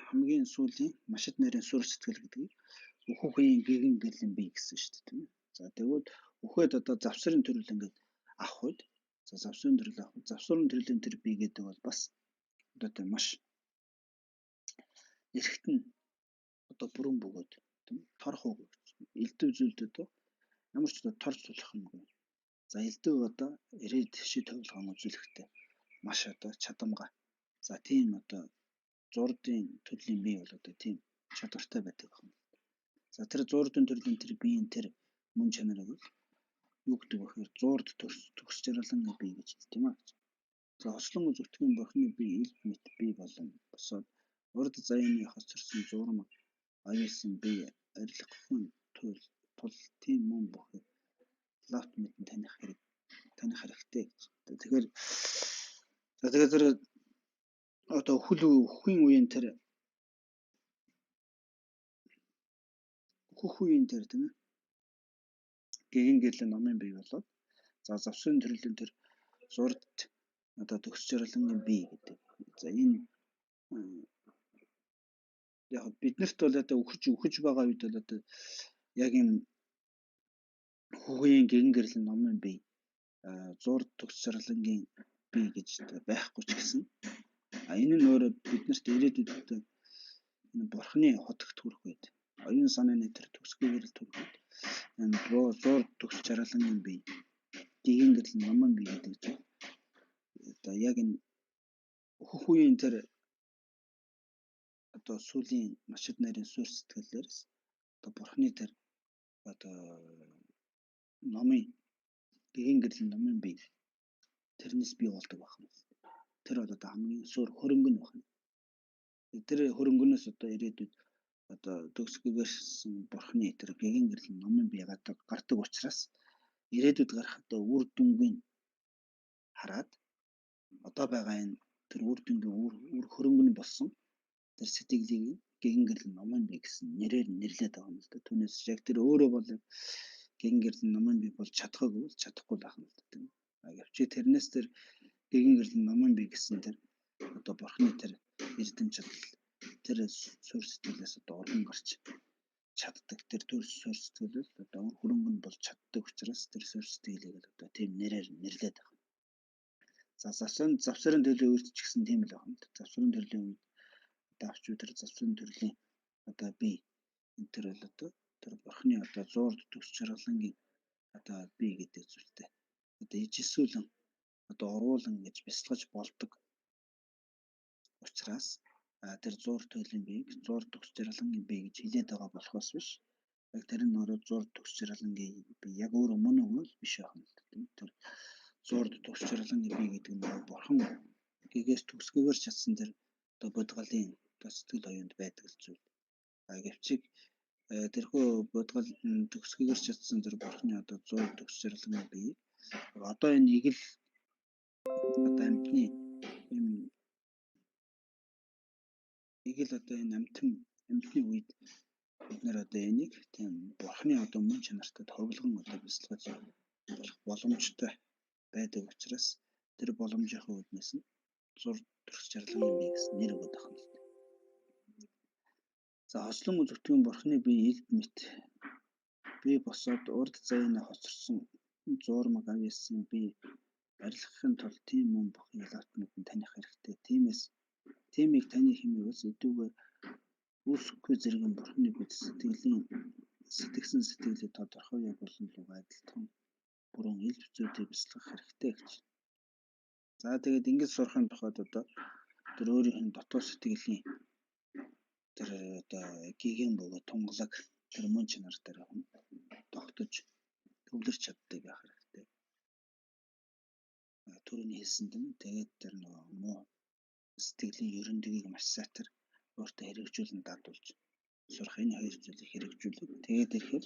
хамгийн сүүлийн машид нэрийн сур сэтгэл гэдгийг өөхөх үеийн гэгэн гэрлийн бий гэсэн шүү дээ тийм ээ. За тэгвэл өөхөд одоо завсрын төрөл ингээд авах үед за завсрын төрлийн тэр бий гэдэг бол бас одоо тэр маш эргэтэн одоо бүрэн бөгөөд тийм торох үг элдв зүйлд одоо ямар ч торч тулах юмгүй. За элдв одоо ирээд шид төвлөгөө үзүүлэхтэй маш одоо чадамгай. За тийм одоо зурдын төрлийн бий бол одоо тийм чадвартай байдаг юм. За тэр зурдын төрлийн тэр биеийн тэр мөн чанарыг юу гэдэг вэ гэхээр зурд төгс жаргалан бий гэж хэлдэг юм аа. За хослон үзэгдэхүйн бурхны бие илт мэт бий болон босоод урд заяаны хоцорсон зурм аюулсан бие арилгахын тул тийм мөн бохыг лавт мэдэн таних хэрэгтэй гэж. Тэгэхээр тэр одоо өөхөх үеийн тэр тийм ээ гэгэн гэрлийн номын бий болоод за завсрын төрлийн тэр зурд одоо төгс жаргалангийн бий гэдэг. За энэ яг биднэрт бол одоо өгч байгаа үед бол одоо яг юм хүүгийн гэгэн гэрлийн номын бий зурд төгс жаргалангийн бий гэж байхгүй ч гэсэн энэ нь өөрөө биднэрт ирээдүйд энэ бурхны хотогт хүрэх үед оюун санааны тэр төгсгөө гэрэл төрөх үед энэ зурд төгс жаргалангийн бий гэгэн гэрлийн номын бий гэдэг чинь одоо яг энэ өөхөх үеийн тэр одоо сүлийн машид нарийн суурь сэтгэлээрс одоо бурхны тэр одоо номын гэгэн гэрлийн номын бий тэрнээс бий болдог байна. Тэр бол одоо хамгийн суурь хөрөнгө нь байна. Тэр хөрөнгөнөөс одоо ирээдүйд одоо төгсгөгөөсөн бурхны тэр гэгэн гэрлийн номын бий гардаг учраас ирээдүйд гарах одоо үр дүнгийн хараад одоо байгаа энэ тэр үр дүнгийн үр хөрөнгө нь болсон тэр сэтгэлийг гэгэн гэрлийн номын бий гэсэн нэрээр нэрлээд байгаа юм л да. Түүнээс яг тэр өөрөө бол гэгэн гэрлийн номын бий болж чадахгүй байх юм л да. Явч тэрнээс тэр гэгэн гэрлийн номын бий гэсэн тэр одоо бурхны тэр эрдэм чадал тэр суурь сэтгэлээс одоо орон гарч чаддаг тэр төр суурь сэтгэл одоо үр хөрөнгө нь болж чаддаг учраас тэр суурь сэтгэлийг одоо тийм нэрээр нэрлээд байгаа. За завсрын төрлийн үед ч гэсэн тийм л байна. Завсрын төрлийн үед одоо авч тэр завсрын төрлийн одоо бий энэ төр бол одоо тэр бурхны одоо зуурд төгс жаргалангийн одоо бий гэдэг зүйлтэй одоо ижисүүлэн одоо оруулан гэж бясалгаж болдог. учраас тэр зуур туйлын биеийг зуур төгс жаргалангийн бие гэж хэлээд байгаа болохоос биш. Яг тэр нь өөрөө зуур төгс жаргалангийн бие яг өөр мөн өгөл биш байх нь тийм. Тэр зуур төгс жаргалангийн бие гэдэг нь бурхан гэгээс төгсгөөр чадсан тэр одоо бодгалын сэтгэл оюунд байдаг зүйл. Гэвч тэрхүү бодгал төгсгөөр чадсан тэр бурханы одоо зуур төгс жаргалангийн бие одоо энэ игэл одоо амтны юм игэл одоо энэ амтны үед бид нэр одоо энийг тийм бурханы одоо мөн чанартай товлгон одоо бясалгаж болох боломжтой байдаг учраас тэр боломжийнхаа үүднээс нь зур төрс жаргалын бие гэсэн нэр өгöd байгаа юм. За хослон үзэгдэхүүн бурханы бие илд мэт би босоод урд заяана хоцорсон зуурмаг авьяасын бие арилгахын тулд тийм мөн бүхэн ялгартнууд нь таних хэрэгтэй. Тиймийг таны хэмээгээс идүүгээр үүсэхгүй зэрэгэн бурханы бид сэтгэсэн сэтгэлээ тодорхой яг болон луг адилтхан бүрэн ил зүйтэй бясалгах хэрэгтэй гэж. За тэгээд ингэж сурахын тухайд одоо тэр өөрийнх нь дотоод сэтгэлийн тэр одоо гигэн бөгөөд тунгалаг тэр мөн чанар дээр тогтож төвлөрч чаддаг байх хэрэгтэй. Түрүүний хэлсэн юм. Тэгээд тэр муу сэтгэлийн ерөндөгийг маш сайтар өөртөө хэрэгжүүлэн дадуулж сурах энэ хоёр зүйлийг хэрэгжүүлээд тэгээд ирэхээр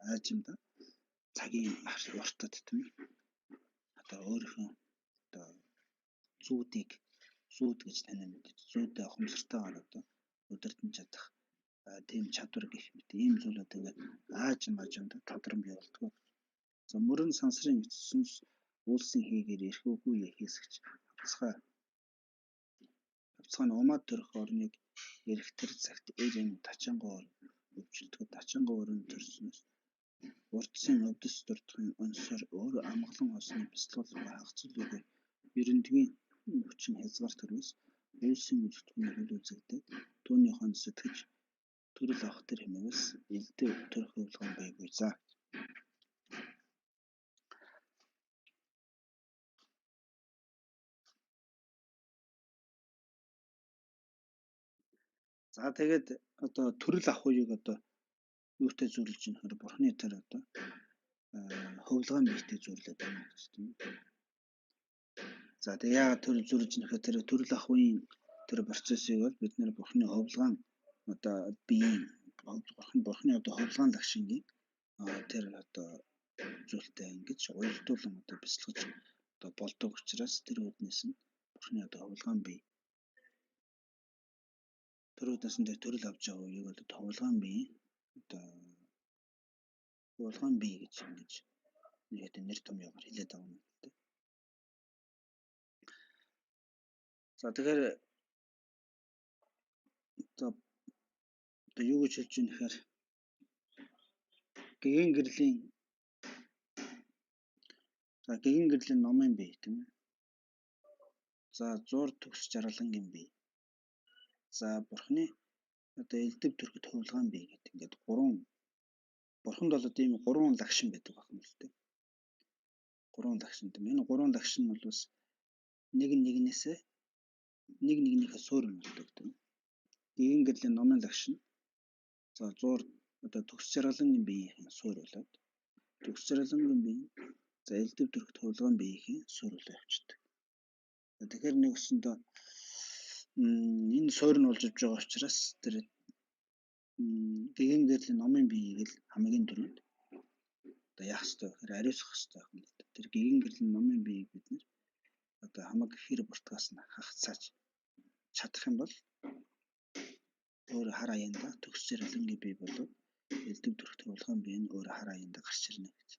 аажимда цагийн уртад тийм одоо өөрийнхөө одоо зүүд гэж танил мэдээж зүйдээ ухамсартайгаар одоо удирдан чадах тийм чадвар гэх мэт ийм зүйлүүд тэгээд аажимда тодромж явуулдаг. За мөрөн сансрын эцэс үйлсэн хийгээр эрхөөгүй хийсгэж авцгаа нь умаад төрөх орныг эрэхтэр цагт эр юм тачаангоор өвчлөлтөд тачаангуурын төрснөөс урдсын өвдөс дурдхын онсоор өөр амгалан осны бясалгал хагацлуугүй ерөндөгийн хүчин хязгаар төрөөс үйлсийн үзэгдэхүүнийг үл үзэгдээд түүний хон сэтгэж төрөл авах тэр хэмээгээс элдв төрөх хөвлгөн байгүй за. За тэгээд одоо төрөл ах үеийг одоо юутай зөвлөж юм хэрэг бурхны тэр одоо хөвлгөн биетэй зөвлөд байна гэж тийм. За тэгээд яагаад төрөл зөвлөж юм хэрэг тэр төрөл ах үеийн тэр процессыг бол бид нэр бурхны хөвлгөн одоо биеийн бурхны одоо хөвлгөн лагшингийн тэр одоо зүйлтэй ингэж уялдуулан одоо бясалгаж одоо болдог учраас тэр үүднээс нь бурхны одоо хөвлгөн бие төрөөдөөс нь төрөл авч байгаа үеийг бол хөвлгөн бие одоо хөвлгөн бие гэж ингэж нэр томьёогоор хэлээд байгаа юм л дээ. За тэгэхээр одоо юу гэж хэлж ийм гэхээр гэгэн гэрлийн номын бие тийм ээ. За зуур төгс жаргалангийн бие. За бурхны одоо элдв төрөхөд хөвлгөн бие гэдэг ингээд бурханд бол одоо ийм 3 лагшин байдаг байна л дээ. 3 лагшин тийм. Энэ 3 лагшин бол бас нэг нэгнийхээ суурь нь болдог тийм. Гэгэн гэрлийн номын лагшин. За зуур одоо төгс жаргалангийн биеийн суурь болоод төгс жаргалангийн бие за элдв төрөхөд хөвлгөн биеийн суурь болоо явчихдаг. Тэгэхээр нэгсэндээ энэ суурь нь болж иж байгаа учраас тэр гэгэн гэрлийн номын биеийг л хамгийн түрүүнд одоо яах ёстой гэхээр ариусгах ёстой юм л да. Тэр гэгэн гэрлийн номын биеийг бид нэр одоо хамаг хэр буртгаас нь хагацааж чадах юм бол өөр хар аяанда төгс жаргалангийн бие болоод элдв төрөхөд хөвлгөн бие нь өөр хар аяанда гарч ирнэ гэж.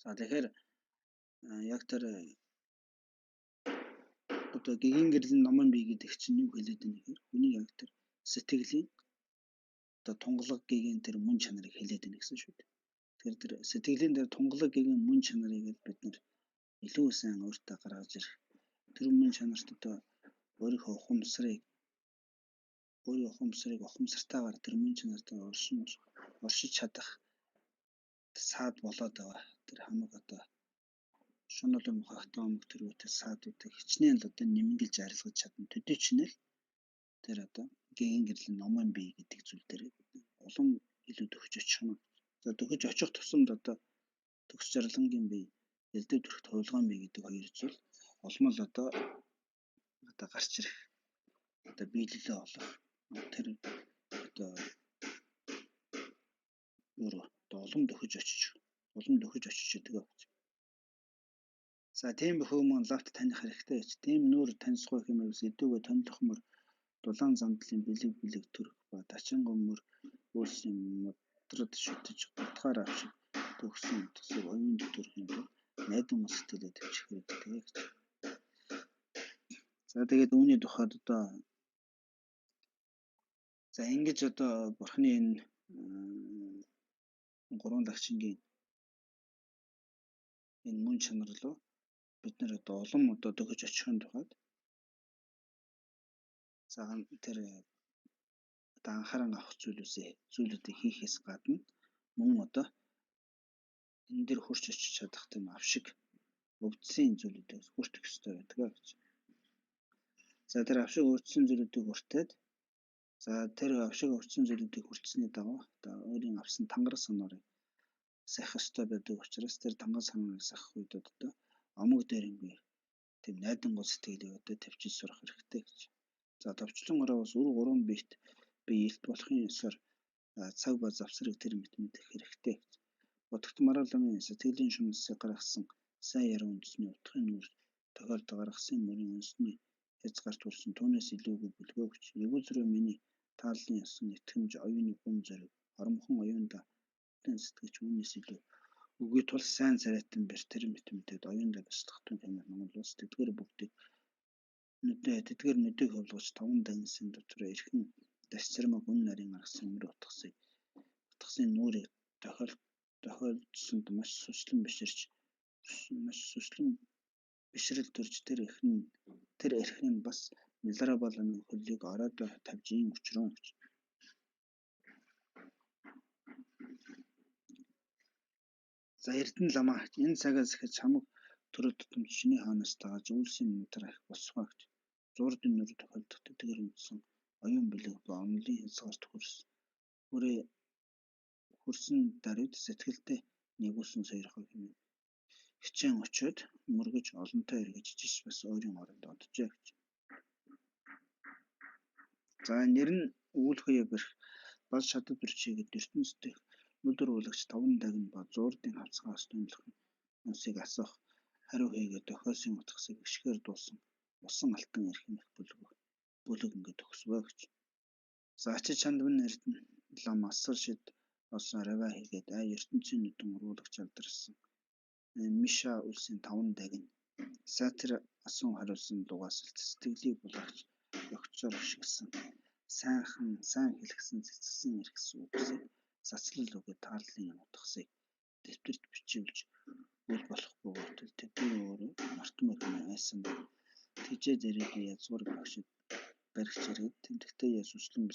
За тэгэхээр яг тэр одоо гэгэн гэрлийн номын бие гэдэг чинь юу хэлээд байна гэхээр хүний яг тэр сэтгэлийн одоо тунгалаг гэгэн тэр мөн чанарыг хэлээд байна гэсэн шүү дээ. Тэгэхээр тэр сэтгэлийн дээр тунгалаг гэгэн мөн чанарыг бид нэр илүү сайн өөртөө гаргаж ирэх тэр мөн чанарт одоо өөрийнхөө ухамсартайгаар тэр мөн чанартай оршиж чадах саад болоод байгаа. Тэр хамаг одоо шунал мухахтай омог тэргүүтэй саадуудыг хичнээн л одоо нэмгэлж арилгаж чадна. Төдий ч нэл тэр одоо гэгэн гэрлийн номон бий гэдэг зүйл дээр улам илүү төгсөж очих нь. За төгсөж очих тусамд одоо төгс жарлангийн бий, элдв төрхт хувилгаан бий гэдэг хоёр зүйл улам л одоо гарч ирэх одоо биелэлээ олох тэр одоо улам төгсөж очиж байгаа. За тийм хүмүүс лавт таних хэрэгтэй гэж. Тийм нүүр танилцгүй хэмээгс эдүүгээ томилхмор дулаан замдлын бэлэг төрөх ба тачин гомөр үйлсэн модрод шүтэж утгаар авчиг төгсөн төсөв оюун төрхийн найдан сэтгэлээ төвчих хэрэгтэй гэж. За тэгээд үүний тухайд одоо за ингэж одоо бурхны энэ гурван лагчингийн энэ мөн чанар руу бид нэр одоо улам одоо төгөж очихын тухайд за тэр одоо анхааран авах зүйлүүдийг хийхээс гадна мөн одоо энэ дээр хурч очиж чадах тийм авшиг өвдсөн зүйлүүдээс хүртэх ёстой байдаг гэж. За тэр авшиг өвдсөн зүйлүүдийг хүртээд за тэр авшиг өвдсөн зүйлүүдийг хүртсэний дагуу одоо өөрийн авсан тангар санаарыг сахих ёстой байдаг учраас тэр тангар санаарыг сахих үед одоо омог дээр ингээ тийм найдангуй сэтгэлийг одоо тавьчих сурах хэрэгтэй гэж. За товчлон гараа бас үр гурван биет биелт болохын ёсоор цаг ба завсрыг тэр мэдэх хэрэгтэй гэж. Бодогт Мараламын сэтгэлийн шунасыг гаргасан сайн яруу үндэсний утгын нүүр тохиолдол гаргасан мөрийн үндэсний хязгаарт хүрсэн түүнээс илүүгүй бүлгөөгч нэгүзрөө миний тааллын ёсон итгэмж оюуны гүн зориг оромхон оюунда тэн сэтгэж үүнээс илүү үгүй тул сайн царайтан бэр тэр мэтэмтэд оюунда бяцлахтун хэмээх номлолоос тэдгээр бүгдийг тэдгээр нүдийг хөвлөж таван дагнсын дотроо эрхэн дасчирмаг үн нарийн гаргасан мөр утгасын нүрийг тохиолдсонд маш сүслэн бишрэл төрж тэр эрхэн нь бас Миларамбаламын хөлийг оройдоо тавьж ийм учруу гэж. За Эрдэнэ ламаа энэ цагаас эхэж хамаг төрөд тутамж шиний хаанаас дааж үйлсийн мудраа их босгоо гэж. Зурдын нүр тохиолдох тэдгээр үндсэн оюун бэлэг ба онлын хязгаарт хүрсэн даруйд сэтгэлдээ нэгүүлсэн сойрхоо хэмээн хичээн очиод мөргөж олонтой эргэж ижиж бас өөрийн оронд оджээ гэж. За нэр нь үүлхээ бэрх бас шатад бүрчигэд ертөнцийн нүдэр уулагч таван дагна ба зуурдын хавцгаас төнлөх нүсийг асах хариу хийгээд дохиосын утгасыг ишгээр дуусан усан алтан эрхэмх бүлэг ингээд төгсвөө гэж. За ачи чандван Эрдэнэ лам асар шид олсон раваа хийгээд ертөнцийн нүдэн уруулагч алдарсан Миша үлсийн таван дагна сатир асуун хариулсан дугаарсэлт сэтгэлийг булгаж өгчөөр ашигласан сайн хэлгсэн цэцгсэн эрхсэн үгсийг сацлал өгөө тааллын утгасыг дэвтэрт бичүүлж үл болохгүй болтол тэдний өөрөө мартмаг айсан тэгжээ зэрэгээ язгуур багшид баригч ирээд тэмдэгтэй ясвчлан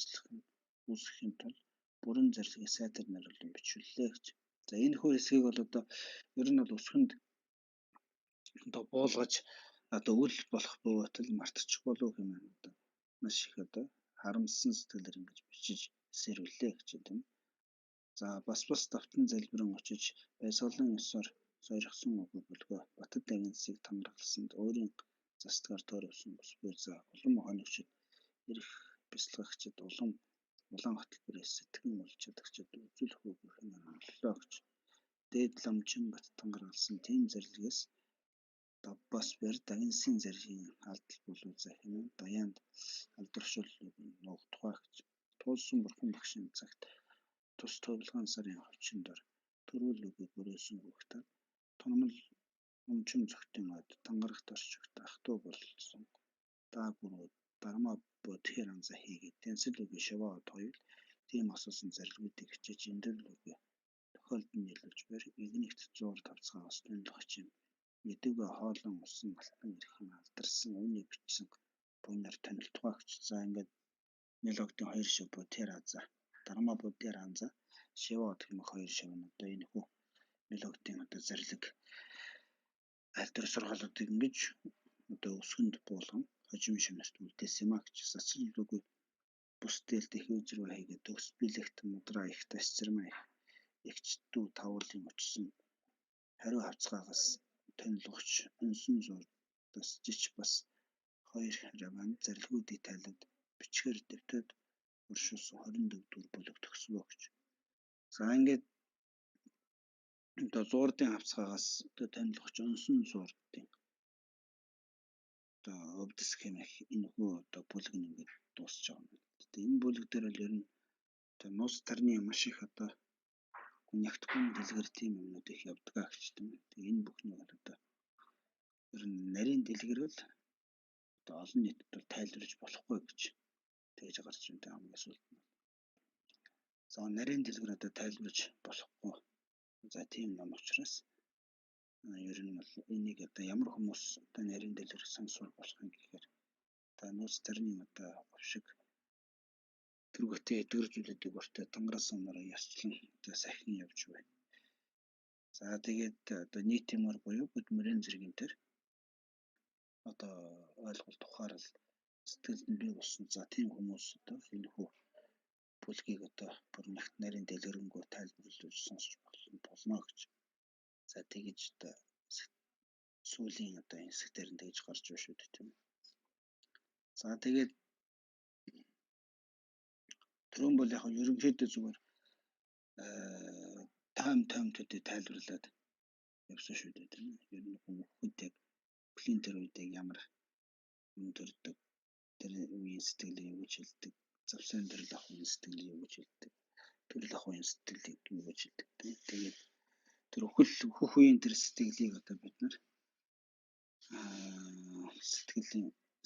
үүсгэхийн тулд бүрэн зарлигийг сайтар нариулан бичүүллээ гэж. За энэ хүү хэсгийг бол одоо ер нь бол өсгөнд одоо буулгаж одоо үл болох бөгөөтөл мартчих болов хэмээн одоо маш их одоо харамссан сэтгэлээр ингэж бичиж сэрвэллээ гэж юм. За бас давтан залбирэн очиж байсгалын ёсоор сойрхсон үгүй бүлгөө Батад агенцыг тамгаалсанд өөрийн застгаар тойрвсон бус буй за улам хоногчид ирэх бяцлагчид улаан хөтөлбөрөөс сэтгэн болж чадагчид үзүүлэх үгүй хэмээн амлалаа гэж. Дээд ламчин Баттан гаргалсан тийм зарлигээс давбас бэр дагинсын заргийн алдал болов за хэмээн даяанд алдаршууллыг нуугдтухай гэж. Туулсан бурхан багшийн цагт тус төвлгөн сарын хөвчин дор төрүүл үгүй бүрээсэн хүүхдээ тонмол өмчим зохтын од тангарагт орчигт ахтуу болсон даагүрүү дармаа бодхээр анза хийгээд тэнцэл үгүй шаваад хоёул тийм асуусан зарилгуудыг хичээж эндэл үгүй тохиолдон нийлүүлж бэр игнэгт зуур тавцгаагаас тунлах чим мэдээгүй хоолон усан алтан эрхэн алдарсан үүнийг бичсэн буйнаар танилцуулах гэж. За ингээд мелодийн хоёр шив бодхээр аза дармаа бодхээр анза шиваад гэх юм хоёр шив нь одоо энэ хүү мелодийн одоо зарлиг аль тэр сургаалуудыг ингэж одоо өсгөнд буулган хожим шимнэрт үлдээсэн юм а гэж сацилдаггүй бус дээлтэй хөөжрөө хийгээд төгс билэгт мудраа их тасцэрмаа эгчдүү тавуулын очсон хариу хавцгаагаас тонилгогч өнсөн зурдас жич бас хоёр раван зарилгуудыг тайлаад бичгээр дэвтээд уршуулсан 24 дүр бүлэг төгсвөө гэж. За ингээд одоо зуурдын хавцгаагаас одоо тонилгогч өнсөн зуурдын одоо өвдөс хэмэх энэхүү одоо бүлэг нь ингээд дуусч байгаа юм. Тэгээ энэ бүлэг дээр бол ер нь одоо нууц тарны маш их одоо нягтгүй дэлгэр тийм юмнууд их явдаг гэж тийм. Тэгээ энэ бүхнийг бол одоо ер нь нарийн дэлгэрэл одоо олон нийтэд бол тайлбарлаж болохгүй гэж тэгж гарч ирдэг хамгийн сүүлд нь. За нарийн дэлгэр одоо тайлбарлаж болохгүй. За тийм юм учраас ер нь бол энийг одоо ямар хүмүүс одоо нарийн дэлгэр сонсвол болох юм гэхээр одоо нууц тарны одоо овшиг тэргүүтээ эдгэржүүлдэг өртөө тангараасан нараа ясчлан одоо сахин явж байна. За тэгээд одоо нийтэмөр буюу бүдмөрийн зэргийн дээр одоо ойлголт ухаарал сэтгэлд нь бий болсон. За тийм хүмүүс одоо энэ хүү бүлгийг одоо бүр нэгт нарийн дэлгэрэнгүй тайлбарлаж сонсч болно гэж. За тэгэж одоо сүүлийн одоо энэ хэсэг дээр нь тэгж гарч байна шүү дээ тийм. За тэгээд түрүүн бол яг ерөнхийдөө зүгээр тайм төдий тайлбарлаад явсан шүү дээ тийм. Ер нь хүмүүхэд яг бүлийн тэр үед ямар юм төрдөг тэр үеийн сэтгэлийг юу гэж хэлдэг. Завсан төрөл ахуйн сэтгэлийг юу гэж хэлдэг. Төрөл ахуйн сэтгэлийг юу гэж хэлдэг. Тэгээд тэр хөх үеийн тэр сэтгэлийг одоо бид нар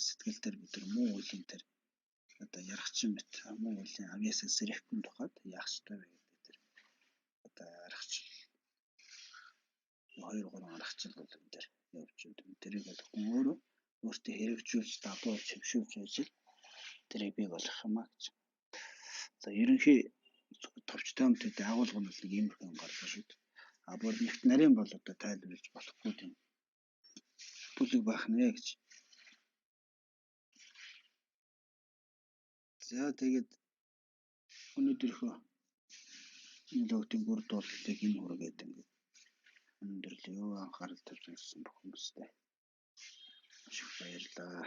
сэтгэл дээр бид нар муу үеийн тэр одоо ярахчин мэт муу үеийн авьяасаа сэрэхгүйн тухайд яах ёстой вэ гэдэг тэр одоо аргачлал 2-3 аргачлал бол энэ дээр явж байна. Тэрийг бол хүн өөртөө хэрэгжүүлж дагуулж хөвшүүлж ажил тэрийг бий болгох юм а гэж. За ерөнхий товч томтод агуулга нь бол нэг юм хэн гарлаа шүү дээ. А бүр нэгт нарийн бол одоо тайлбарлаж болохгүй тийм бүлэг байх нэ гэж. За тэгээд өнөөдрийнхөө нөлөөтийн бүр дуулалтыг энэ хүргээд ингээд өндөрлөө анхаарал тавьж ирсэн бүх хүмүүстээ маш их баярлалаа.